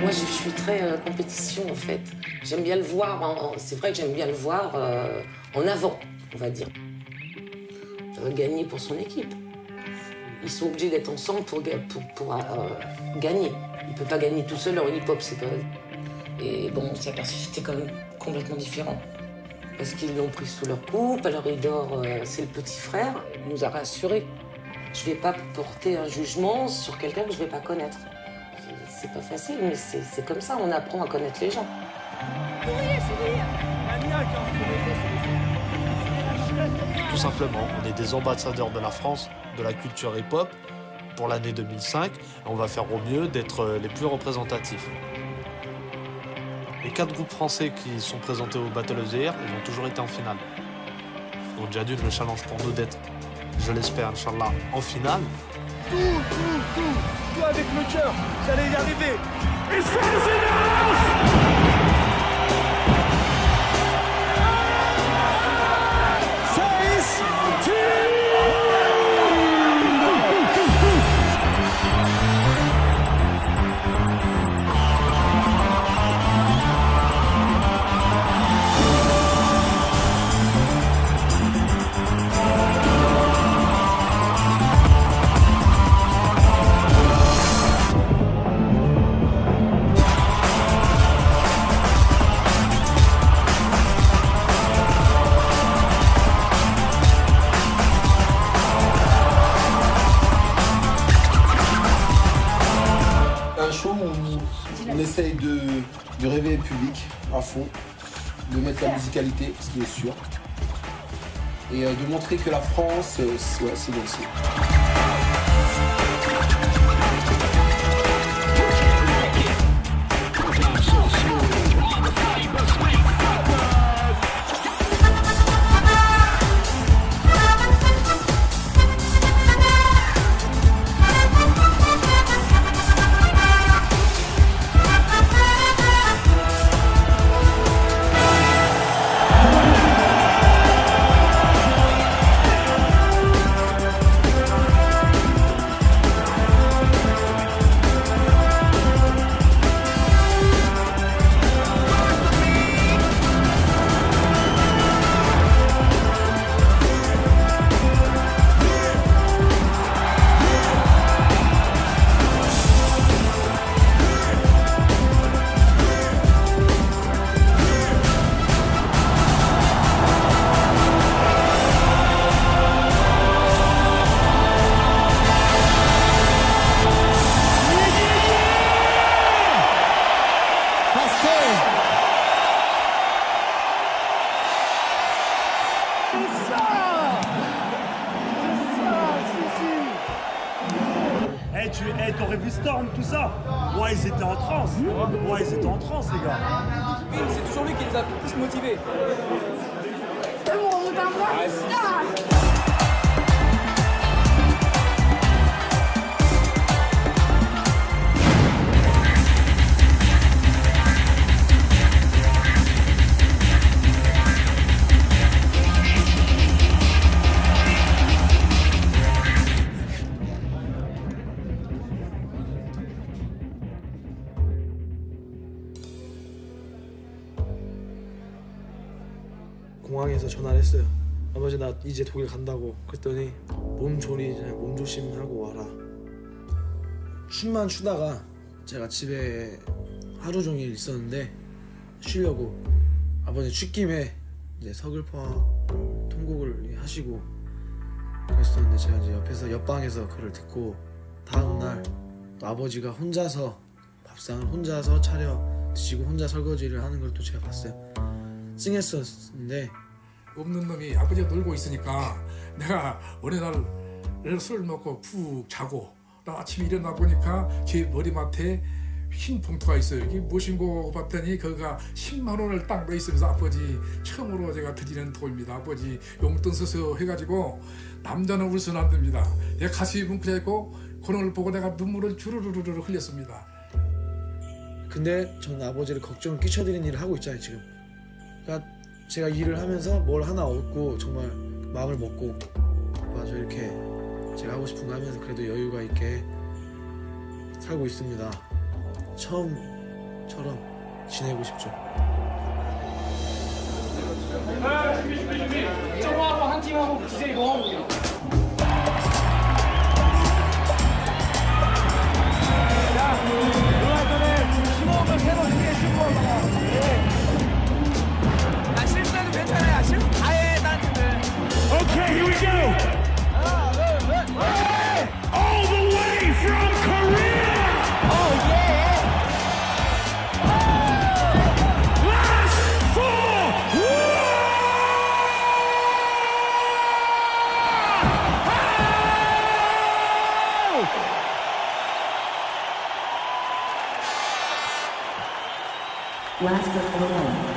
Moi, je suis très compétition, en fait. J'aime bien le voir, c'est vrai que j'aime bien le voir en avant, on va dire. Gagner pour son équipe. Ils sont obligés d'être ensemble pour gagner. Il ne peut pas gagner tout seul, leur hip-hop, c'est pas... Et bon, on s'est aperçu que c'était quand même complètement différent. Parce qu'ils l'ont pris sous leur coupe, alors il dort, c'est le petit frère, il nous a rassurés. Je ne vais pas porter un jugement sur quelqu'un que je ne vais pas connaître. C'est pas facile, mais c'est comme ça, on apprend à connaître les gens. Tout simplement, on est des ambassadeurs de la France, de la culture hip-hop, pour l'année 2005, et on va faire au mieux d'être les plus représentatifs. Les 4 groupes français qui sont présentés au Battle of the Year, ils ont toujours été en finale. Donc déjà d'une, le challenge pour nous d'être, je l'espère, Inch'Allah, en finale. Tout avec le cœur, vous allez y arriver. On essaye de réveiller le public à fond, de mettre la musicalité, ce qui est sûr, et de montrer que la France, ouais, c'est bien aussi. T'aurais vu Storm, tout ça? Ouais, ils étaient en transe. Ouais, ils étaient en transe, les gars. C'est toujours lui qui les a plus motivés. 공항에서 전화를 했어요. 아버지 나 이제 독일 간다고. 그랬더니 몸 조심하고 와라. 춤만 추다가 제가 집에 하루 종일 있었는데 쉬려고 아버지 홧김에 이제 서글퍼 통곡을 하시고 그랬었는데 제가 이제 옆에서 옆방에서 그걸 듣고 다음 날 또 아버지가 혼자서 밥상을 혼자서 차려 드시고 혼자 설거지를 하는 걸 또 제가 봤어요. 찡했었는데 없는 놈이 아버지가 놀고 있으니까 내가 어느 날 술을 먹고 푹 자고 나 아침에 일어나 보니까 제 머리맡에 흰 봉투가 있어요. 이게 무엇인고 봤더니 거기가 10만 원을 딱 넣어 있으면서 아버지 처음으로 제가 드리는 돈입니다. 아버지 용돈 써서 해가지고 남자는 울서는 안 됩니다. 내가 가슴이 뭉클했고 그런 걸 보고 내가 눈물을 주르르르 흘렸습니다. 근데 저는 아버지를 걱정을 끼쳐드리는 일을 하고 있잖아요 지금. 그러니까 제가 일을 하면서 뭘 하나 얻고 정말 마음을 먹고 맞아 이렇게 제가 하고 싶은 거 하면서 그래도 여유가 있게 살고 있습니다. 처음 처럼 지내고 싶죠. 준비. 저하고 한 팀하고 DJ 뭐 하고 있어? 야, 누가 전에 신호음을 새로 크게 신고 올라가. 야, 실수해도 괜찮아. 실수 다 해, 나한테는. Okay, here we go. All the way from Korea. Oh yeah. Last four. Last performer.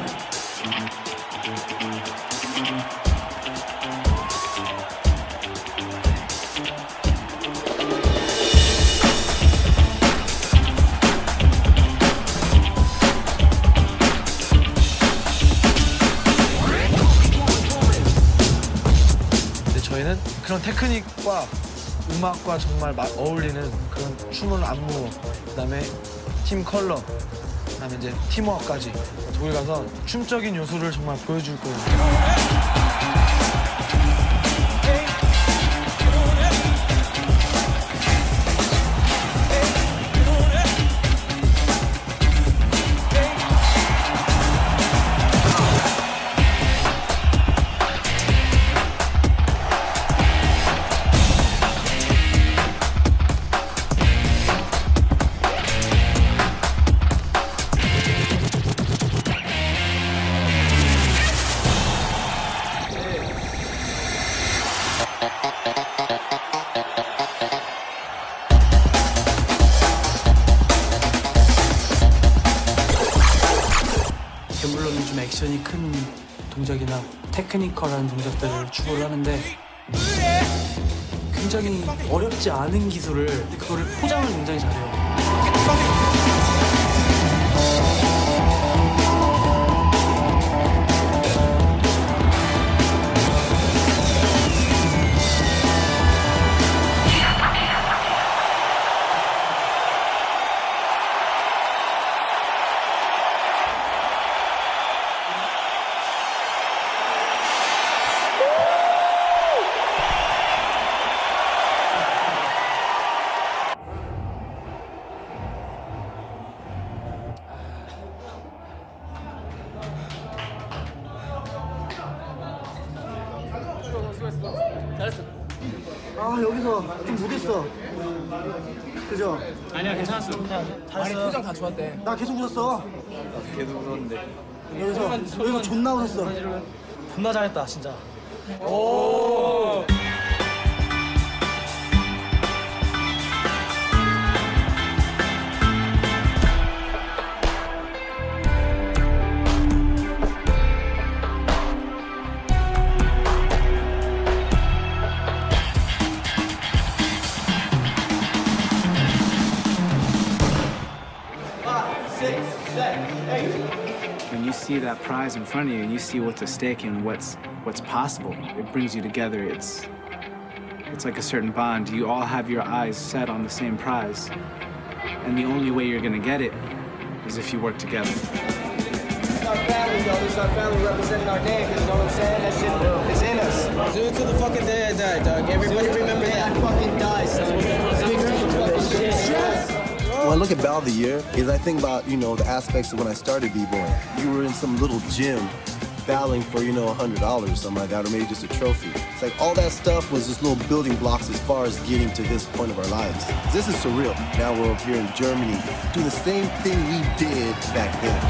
저희는 그런 테크닉과 음악과 정말 어울리는 그런 춤을 안무, 그다음에 팀 컬러, 그다음에 이제 팀워크까지 독일 가서 춤적인 요소를 정말 보여줄 거예요. 물론 요즘 액션이 큰 동작이나 테크니컬한 동작들을 추구를 하는데 굉장히 어렵지 않은 기술을 그거를 포장을 굉장히 잘해요. 잘했어. 아 여기서 좀 못했어. 그죠? 아니야, 괜찮았어. 아니 표정 다 좋았대. 나 계속 웃었어. 계속 웃었는데. 여기서 존나 웃었어. 존나 잘했다, 진짜. 오. When you see that prize in front of you and you see what's at stake and what's possible, it brings you together. It's like a certain bond. You all have your eyes set on the same prize. And the only way you're gonna get it is if you work together. It's our family, yo. This is our family representing our name. You know what I'm saying? That shit is in us. Do it till the fucking day I die, dog. Everybody remember that. I fucking die, son. When I look at Battle of the Year, is I think about, you know, the aspects of when I started B-Boying. You were in some little gym battling for, you know, $100 or something like that, or maybe just a trophy. It's like all that stuff was just little building blocks as far as getting to this point of our lives. This is surreal. Now we're up here in Germany doing the same thing we did back then.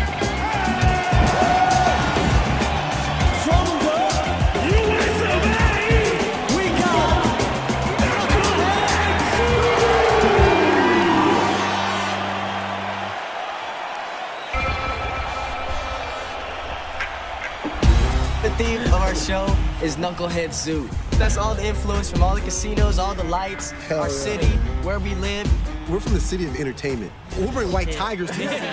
The theme of our show is Knucklehead Zoo. That's all the influence from all the casinos, all the lights, our city, where we live. We're from the city of entertainment. We'll bring white tigers to the city.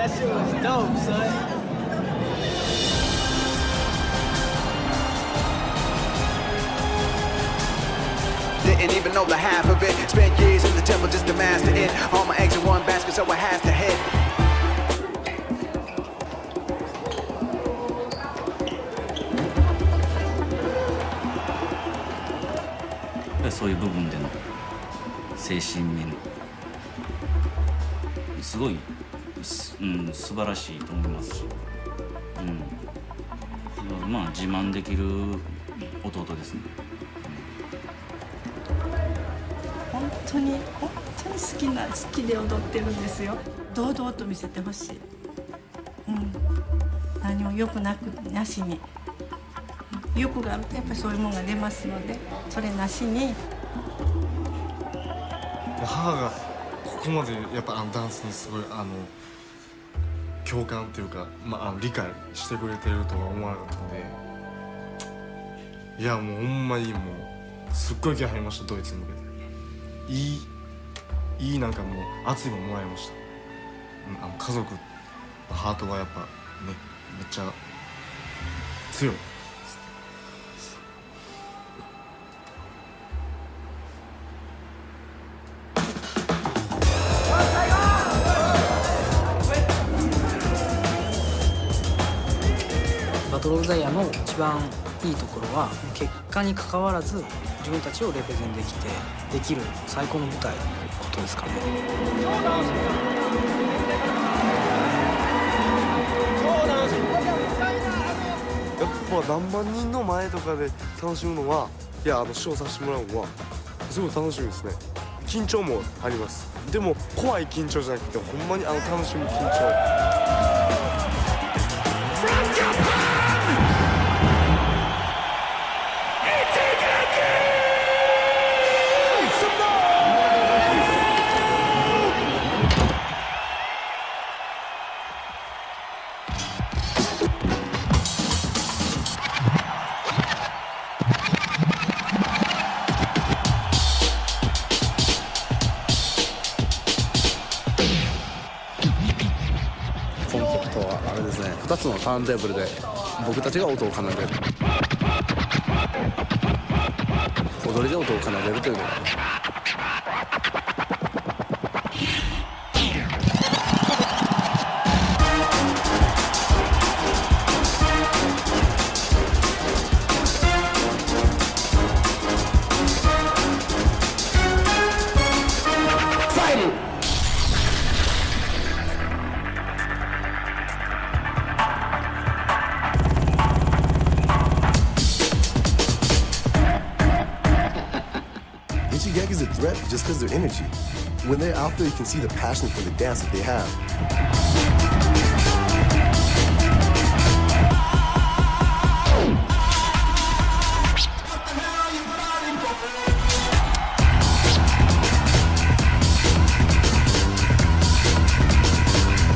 That shit was dope, son. Didn't even know the half of it. Spent years in the temple just to master it. All my eggs in one basket, so I has to hit. そういう部分での精神面すごい、素晴らしいと思いますし、まあ自慢できる弟ですね。本当に好きで踊ってるんですよ。堂々と見せてほしい。何も欲なしに。欲があるとやっぱりそういうものが出ますので、それなしに。母がここまでやっぱダンスにすごい共感っていうか、理解してくれてるとは思わなかったんで、いやもうほんまにもうすっごい気合入りました。ドイツに向けていいなんかもう熱いものもらいました。家族のハートがやっぱねめっちゃ強い。バトル・オブ・ザ・イヤーの一番いいところは結果にかかわらず自分たちをレペゼンできる最高の舞台のことですかね。やっぱ何万人の前とかで楽しむのは、いやショーさせてもらうのはすごい楽しみですね。緊張もあります。でも怖い緊張じゃなくてほんまに楽しむ緊張。2つのターンテーブルで僕たちが音を奏でる、踊りで音を奏でるというのがis a threat just because their energy. When they're out there, you can see the passion for the dance that they have.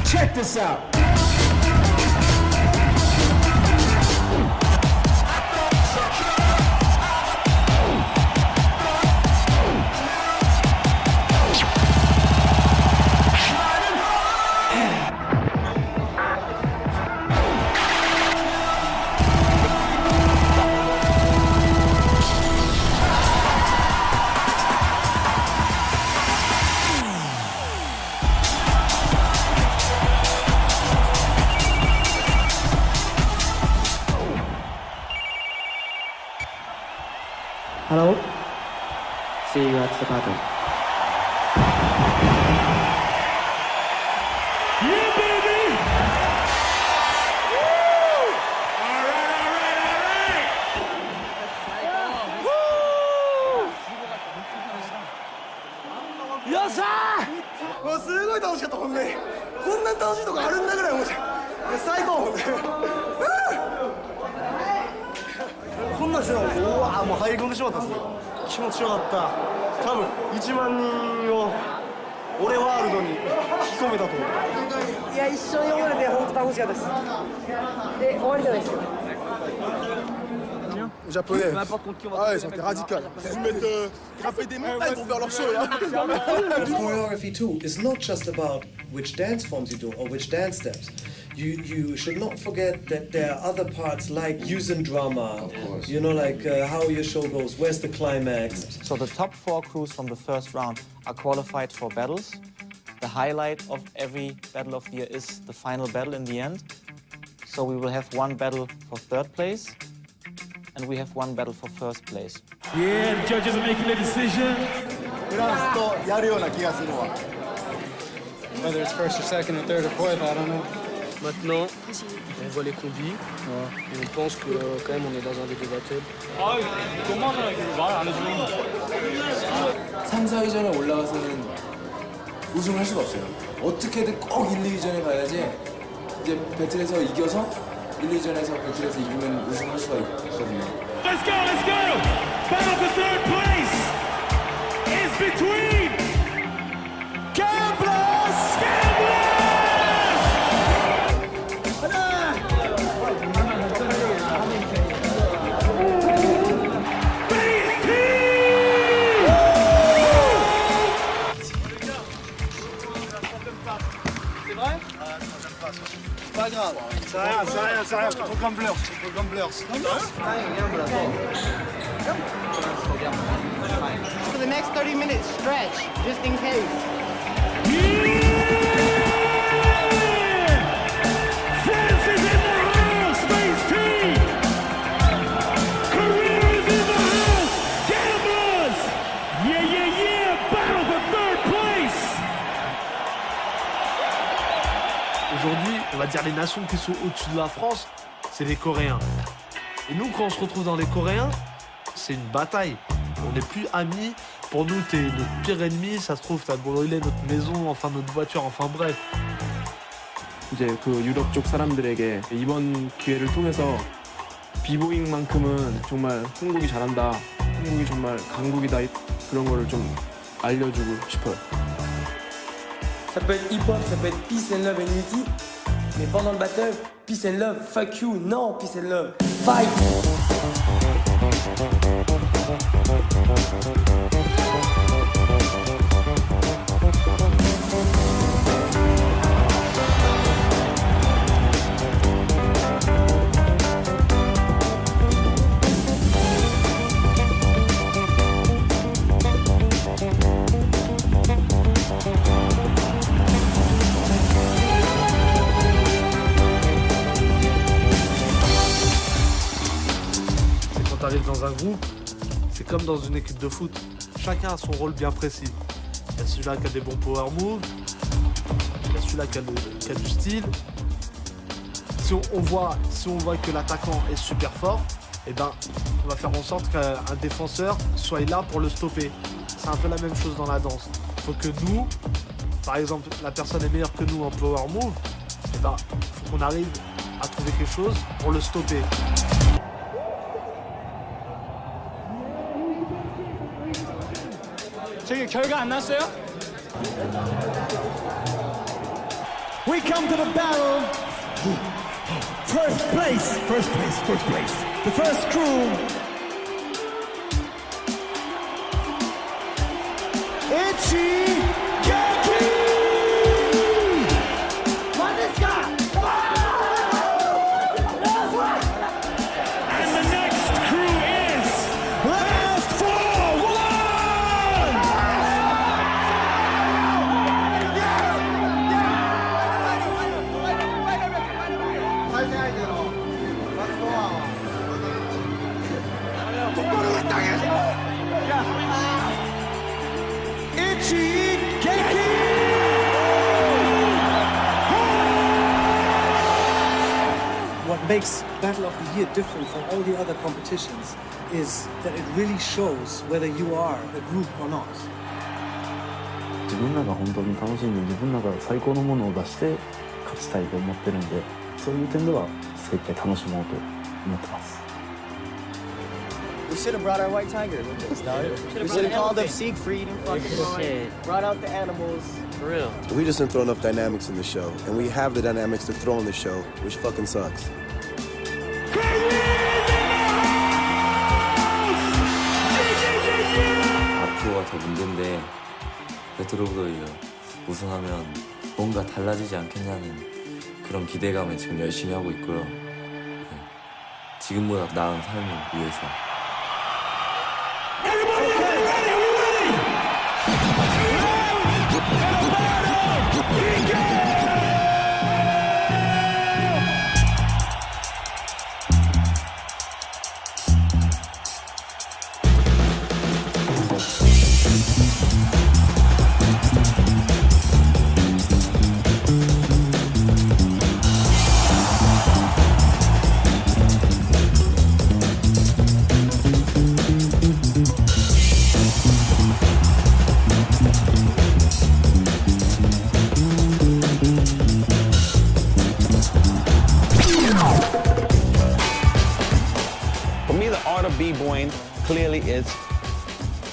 Check this out. Hello. See you at the battle. Yeah, baby! Woo! All right. Woo! よっしゃー！もうすごい楽しかった、ほんで。こんな楽しいとこあるんだぐらい思って。最高、ほんで。こんなんしてたの、うわー、もう入り込んでしまったんですよ。気持ちよかった。多分1万人を俺ワールドに引き込めたと思う。いや、一緒に踊れて本当楽しかったです。で、終わりじゃないですか。Japonais. N'importe contre qui on va Ah ouais, ça a été radical. Ils mettent grimper des montagnes pour faire leur show là. Choreography too is not just about which dance forms you do or which dance steps. You should not forget that there are other parts like using drama. Of course. You know, like how your show goes, where's the climax. So the top 4 crews from the first round are qualified for battles. The highlight of every battle of the year is the final battle in the end. So we will have 1 battle for 3rd place, and we have 1 battle for 1st place. Yeah, the judges are making the decision. Whether it's 1st or 2nd or 3rd or 4th, I don't know. Maintenant, on voit les combis et on pense que quand même on est dans un des 2 battles. 상사위전에 올라가서는 우승할 수가 없어요. 어떻게든 꼭 1, 2위전에 가야지 이제 배틀에서 이겨서 1, 2위전에서 배틀에서 이기면 우승할 수가 있거든요. Let's go, let's go! Battle for 3rd place is between Gamblers! Pas grave. C'est rien. Trop gamblers. For the next 30 minutes, stretch, just in case. France is in the house, Space team! Korea is in the house! Gamblers! Yeah! Battle for 3rd place! Aujourd'hui, on va dire les nations qui sont au-dessus de la France, c'est les Coréens. Et nous, quand on se retrouve dans les Coréens, c'est une bataille. On n'est plus amis. Pour nous, t'es notre pire ennemi. Ça se trouve, t'as brûlé notre maison, enfin notre voiture, enfin bref. 이제 그 유럽 쪽 사람들에게 이번 기회를 통해서 비보잉만큼은 정말 한국이 잘한다, 한국이 정말 강국이다 그런 거를 좀 알려주고 싶어요. Ça peut être hip-hop, ça peut être peace and love and unity, mais pendant le battle, peace and love, fuck you, non, peace and love, fight. Dans un groupe, c'est comme dans une équipe de foot. Chacun a son rôle bien précis. Il y a celui-là qui a des bons power moves, il y a celui-là qui a du style. Si on voit que l'attaquant est super fort, eh ben, on va faire en sorte qu'un défenseur soit là pour le stopper. C'est un peu la même chose dans la danse. Il faut que nous, par exemple, la personne est meilleure que nous en power move, eh ben, faut qu'on arrive à trouver quelque chose pour le stopper. 저기 결과 안 났어요? We come to the battle. First place. The first crew. Itchy Jackie! What is that? And the next crew is Last for One! Itchy What makes Battle of the Year different from all the other competitions is that it really shows whether you are a group or not. 自分らが本当に楽しんで自分らが最高のものを出して勝ちたいと思ってるんで、そういう点では精一杯楽しもうと思ってます。 We should have brought our white tiger with us, dog. We should have called up Siegfried and fucking shit. Brought out the animals. For real. We just didn't throw enough dynamics in the show, and we have the dynamics to throw in the show, which fucking sucks. 문제인데 레트로브로이가 우승하면 뭔가 달라지지 않겠냐는 그런 기대감에 지금 열심히 하고 있고요. 네. 지금보다 나은 삶을 위해서. B-boying clearly is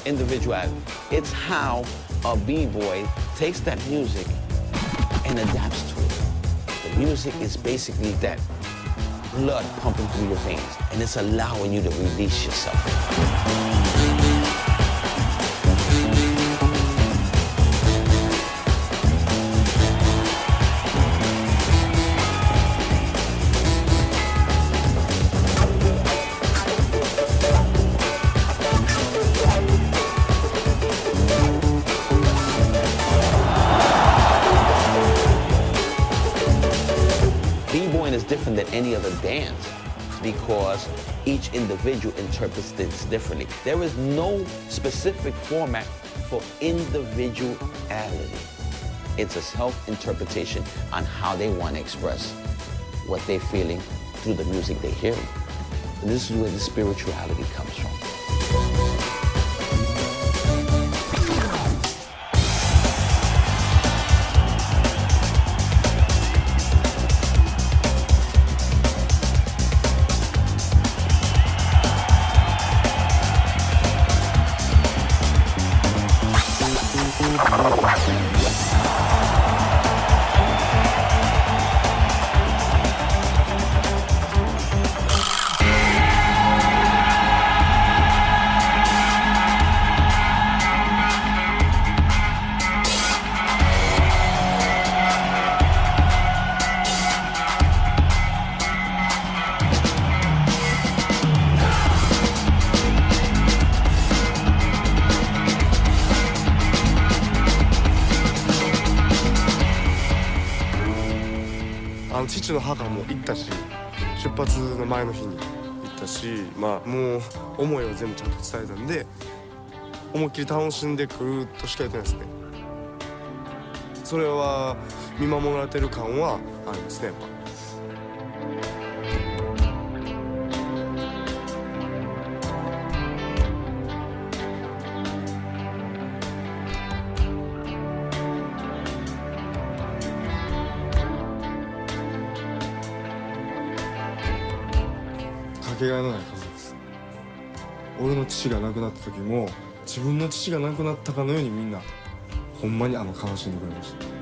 individuality. It's how a B-boy takes that music and adapts to it. The music is basically that blood pumping through your veins, and it's allowing you to release yourself. B-boying is different than any other dance because each individual interprets things differently. There is no specific format for individuality. It's a self-interpretation on how they want to express what they're feeling through the music they're hearing. And this is where the spirituality comes from.父の墓も行ったし、出発の前の日に行ったし、まあもう思いは全部ちゃんと伝えたんで、思いっきり楽しんでくるとしか言ってないですね。それは見守られてる感はありますね、やっぱ。かけがえのない家族です。俺の父が亡くなった時も自分の父が亡くなったかのようにみんなほんまに悲しんでくれました。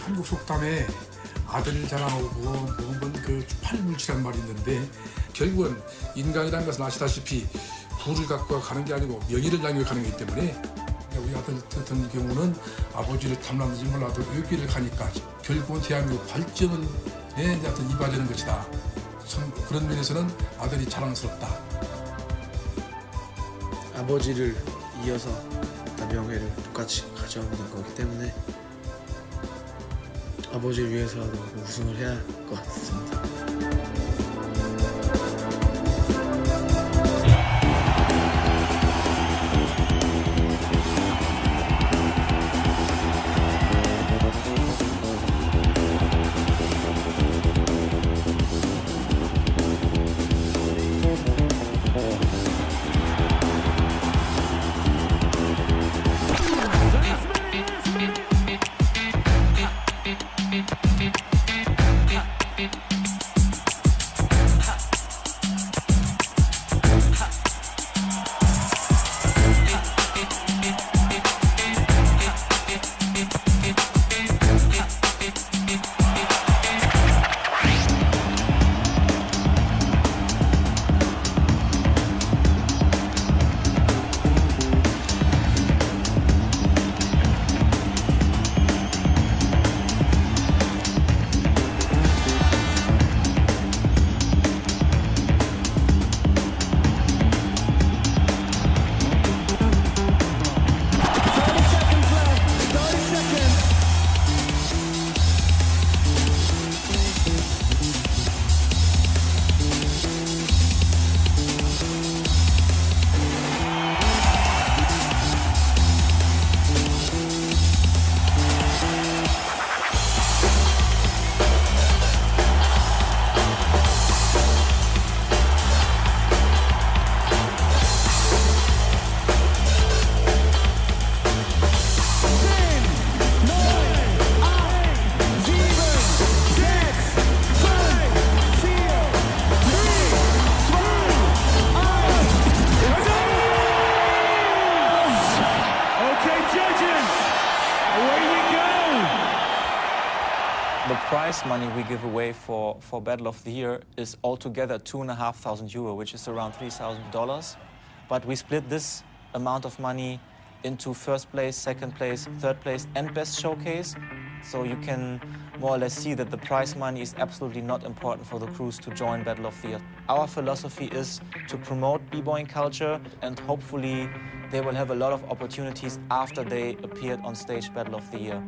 한국 속담에 아들 자랑하고 먹은 그 팔물치란 말이 있는데 결국은 인간이라는 것은 아시다시피 부를 갖고 가는 게 아니고 명예를 향해 가는 거기 때문에 우리 아들 같은 경우는 아버지를 탐나는지 몰라도 여기를 가니까 결국은 대한민국 발전에 어떤 이바지는 것이다. 참 그런 면에서는 아들이 자랑스럽다. 아버지를 이어서 명예를 똑같이 가져오는 거기 때문에 아버지를 위해서라도 우승을 해야 할 것 같습니다. prize money we give away for Battle of the Year is altogether €2,500, which is around $3,000. But we split this amount of money into first place, second place, third place, and best showcase. So you can more or less see that the prize money is absolutely not important for the crews to join Battle of the Year. Our philosophy is to promote b-boying culture, and hopefully they will have a lot of opportunities after they appeared on stage Battle of the Year.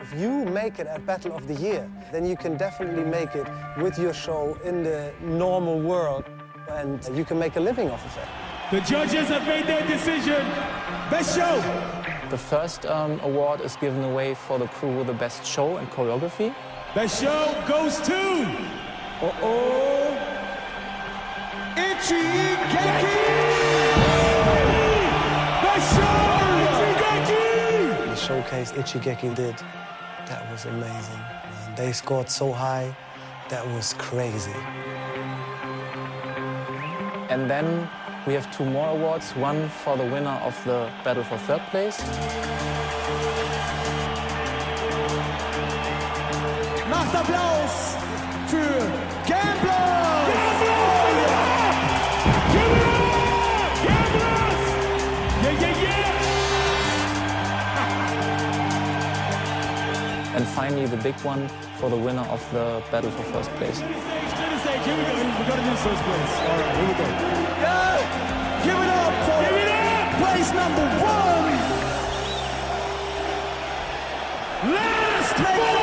If you make it at Battle of the Year, then you can definitely make it with your show in the normal world, and you can make a living off of it. The judges have made their decision. Best show. The first award is given away for the crew with the best show and choreography. Best show goes to... Ichigeki! Best show! Ichigeki! The showcase Ichigeki did, that was amazing. They scored so high, that was crazy. And then we have two more awards, one for the winner of the battle for third place. Macht Applaus für Gamblers! Give it up! Gamblers! Yeah, yeah, yeah! And finally, the big one for the winner of the battle for first place. Here we go. We gotta do first place. All right, here we go. Yeah! Give it up for place number 1. Last four!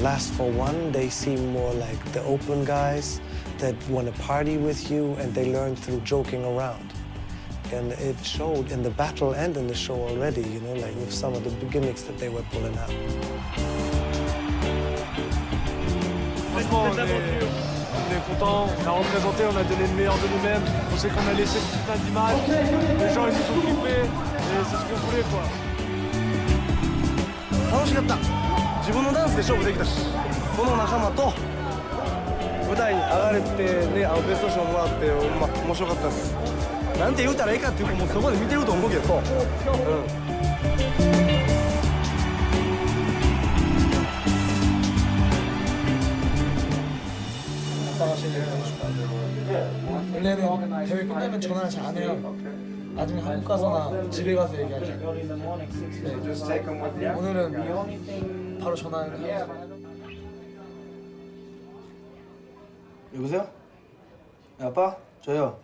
Last for one, they seem more like the open guys that want to party with you, and they learn through joking around. And it showed in the battle and in the show already, you know, like with some of the gimmicks that they were pulling out. Franchement, on est content, on a représenté, on a donné le meilleur de nous-mêmes, on sait qu'on a laissé plein d'images, les gens ils se sont kiffés, et c'est ce qu'on voulait quoi. 楽しかった。自分のダンスで勝負できたし、この仲間と舞台に上がれてね、ベスト賞もらって、面白かったです。なんて言うたらいいかっていうかもうそこで見てると思うけど。아빠가 제일 얘기하고 싶다. 원래는 대회 끝나면 전화를 잘 안 해요. 나중에 한국 가서나 집에 가서 얘기하죠. 네. 오늘은 바로 전화를 해요. 여보세요? 야, 아빠? 저요.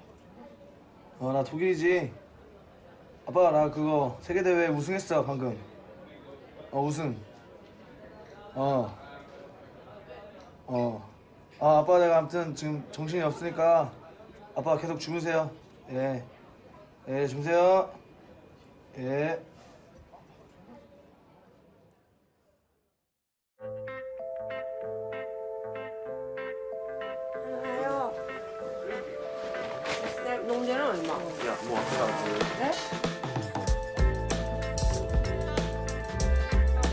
나 독일이지. 아빠 나 그거 세계대회 우승했어 방금. 우승. 아빠 내가 아무튼 지금 정신이 없으니까 아빠 계속 주무세요. 예. 예, 주무세요. 예. 농제는 얼마? 야, 뭐 어떻게 알았지? 네?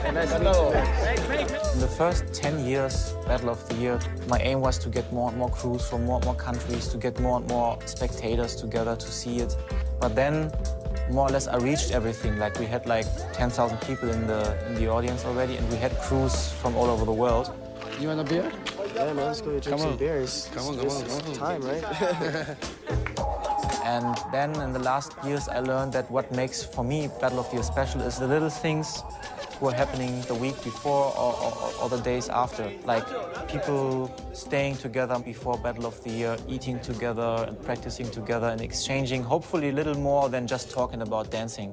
In the first 10 years, Battle of the Year, my aim was to get more and more crews from more and more countries, to get more and more spectators together to see it. But then, more or less, I reached everything. Like, we had like 10,000 people in the audience already, and we had crews from all over the world. You want a beer? Yeah, man, let's go drink some beers. Come on. Time, right? And then in the last years, I learned that what makes, for me, Battle of the Year special is the little things who are happening the week before or the days after. Like people staying together before Battle of the Year, eating together and practicing together and exchanging hopefully a little more than just talking about dancing.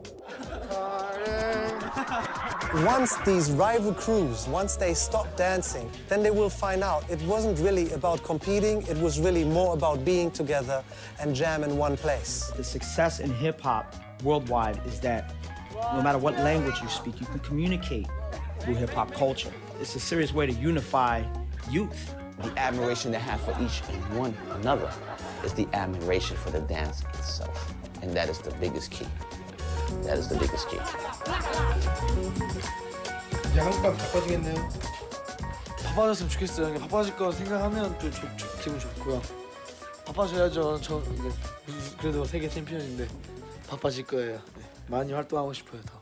Once these rival crews, once they stop dancing, then they will find out it wasn't really about competing, it was really more about being together and jam in one place. The success in hip-hop worldwide is that no matter what language you speak, you can communicate through hip-hop culture. It's a serious way to unify youth. The admiration they have for each and one another is the admiration for the dance itself. And that is the biggest key. That is the biggest key. 이제 한국밥 바빠지겠네요. 바빠졌으면 좋겠어요. 바빠질 거 생각하면 또 기분 좋고요. 바빠져야죠. 저 이제 그래도 세계 챔피언인데 바빠질 거예요. 네. 많이 활동하고 싶어요, 더.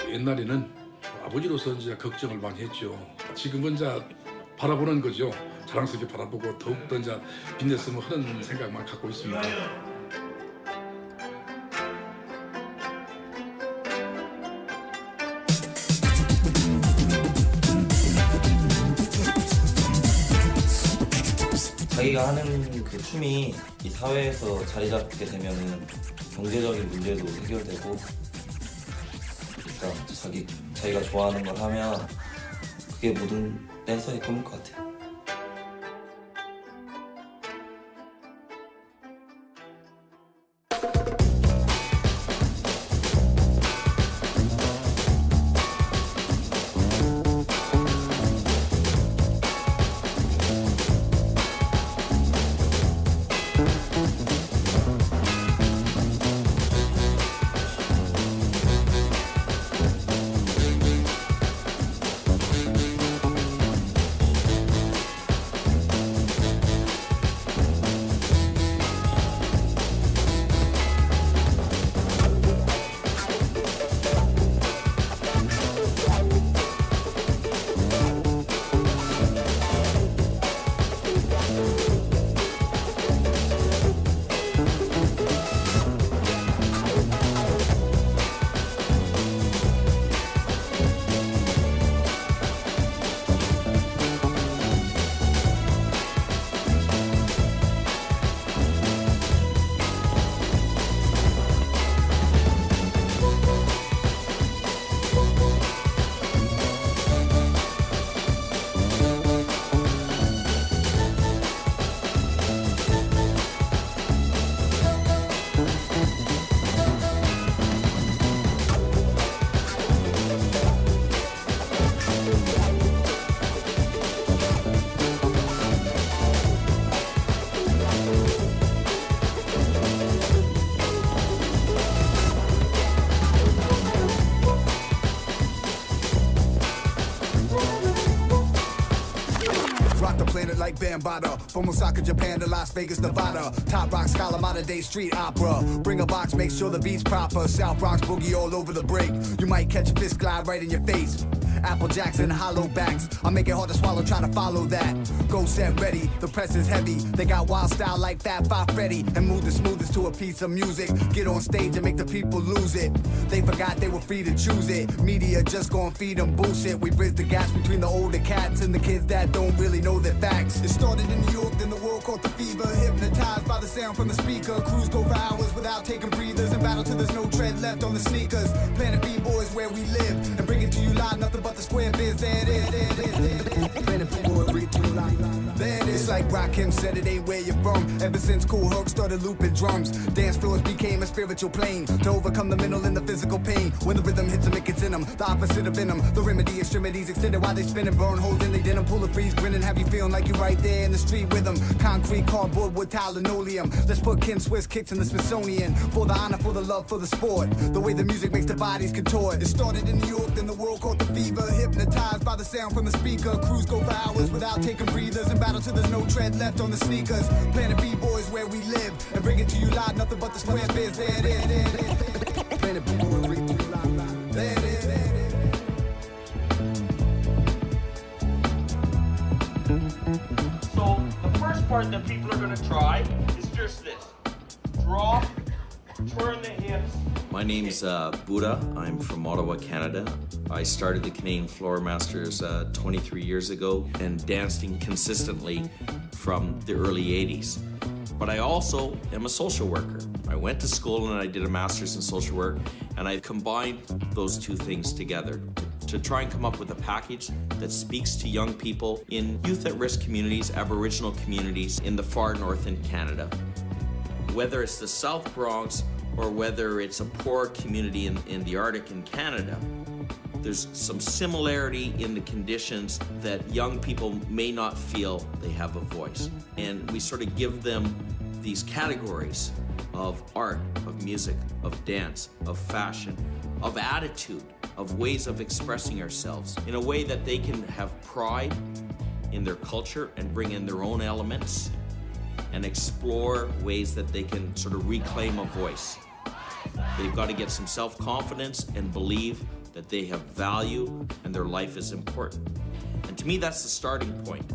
옛날에는 아버지로서 이제 걱정을 많이 했죠. 지금은 이제 바라보는 거죠. 자랑스럽게 바라보고 더욱더 이제 빛냈으면 하는 생각만 갖고 있습니다. 자기가 하는 그 춤이 이 사회에서 자리 잡게 되면은 경제적인 문제도 해결되고 일단 자기가 좋아하는 걸 하면 그게 모든 댄서의 꿈일 것 같아요. rock the planet like Bambada. From Osaka, Japan to Las Vegas, Nevada. Top rock scholar, modern day street opera. Bring a box, make sure the beat's proper. South Bronx boogie all over the break. You might catch a fist glide right in your face. Apple Jacks and hollow backs. I make it hard to swallow, try to follow that. Go set ready, the press is heavy. They got wild style like Fat Five Freddy. And move the smoothest to a piece of music. Get on stage and make the people lose it. They forgot they were free to choose it. Media just gon' feed them bullshit. We bridge the gaps between the older cats and the kids that don't really know their facts. It started in New York, then the world caught the fever. Hypnotized by the sound from the speaker. Crews go for hours without taking breathers. And battle till there's no tread left on the sneakers. Planet B-Boys where we live. And bring it to you live, nothing but the square biz. There it is. Planet B-Boys, bring it to you live. There it is. It's like Rakim said, it ain't where you're from. Ever since Cool Herc started looping drums. Dance floors became a spiritual plane. To overcome the mental and the physical pain. When the rhythm hits them, it gets in them. The opposite of venom. The remedy, extremities extended while they spin and burn holes in they denim. Pull a freeze, grinning, have you feeling like you're right there in the street with them. Concrete, cardboard, wood, tile, linoleum. Let's put Ken Swiss kicks in the Smithsonian. For the honor, for the love, for the sport. The way the music makes the bodies contort. It started in New York, then the world caught the fever. Hypnotized by the sound from the speaker. Crews go for hours without taking breathers. And battle till there's no tread left on the sneakers. Planet B-Boys where we live. And bring it to you live, nothing but the square biz. There it is. Planet B-Boys, bring it to you live. There it is. So the first part that people are going to try is just this. Drop, turn the hips. My name's Buddha. I'm from Ottawa, Canada. I started the Canadian Floor Masters 23 years ago and dancing consistently from the early 80s. But I also am a social worker. I went to school and I did a master's in social work, and I combined those two things together to try and come up with a package that speaks to young people in youth at-risk communities, Aboriginal communities in the far north in Canada. Whether it's the South Bronx or whether it's a poor community in the Arctic in Canada, there's some similarity in the conditions that young people may not feel they have a voice. And we sort of give them these categories of art, of music, of dance, of fashion, of attitude, of ways of expressing ourselves in a way that they can have pride in their culture and bring in their own elements and explore ways that they can sort of reclaim a voice. They've got to get some self-confidence and believe that they have value and their life is important. And to me, that's the starting point.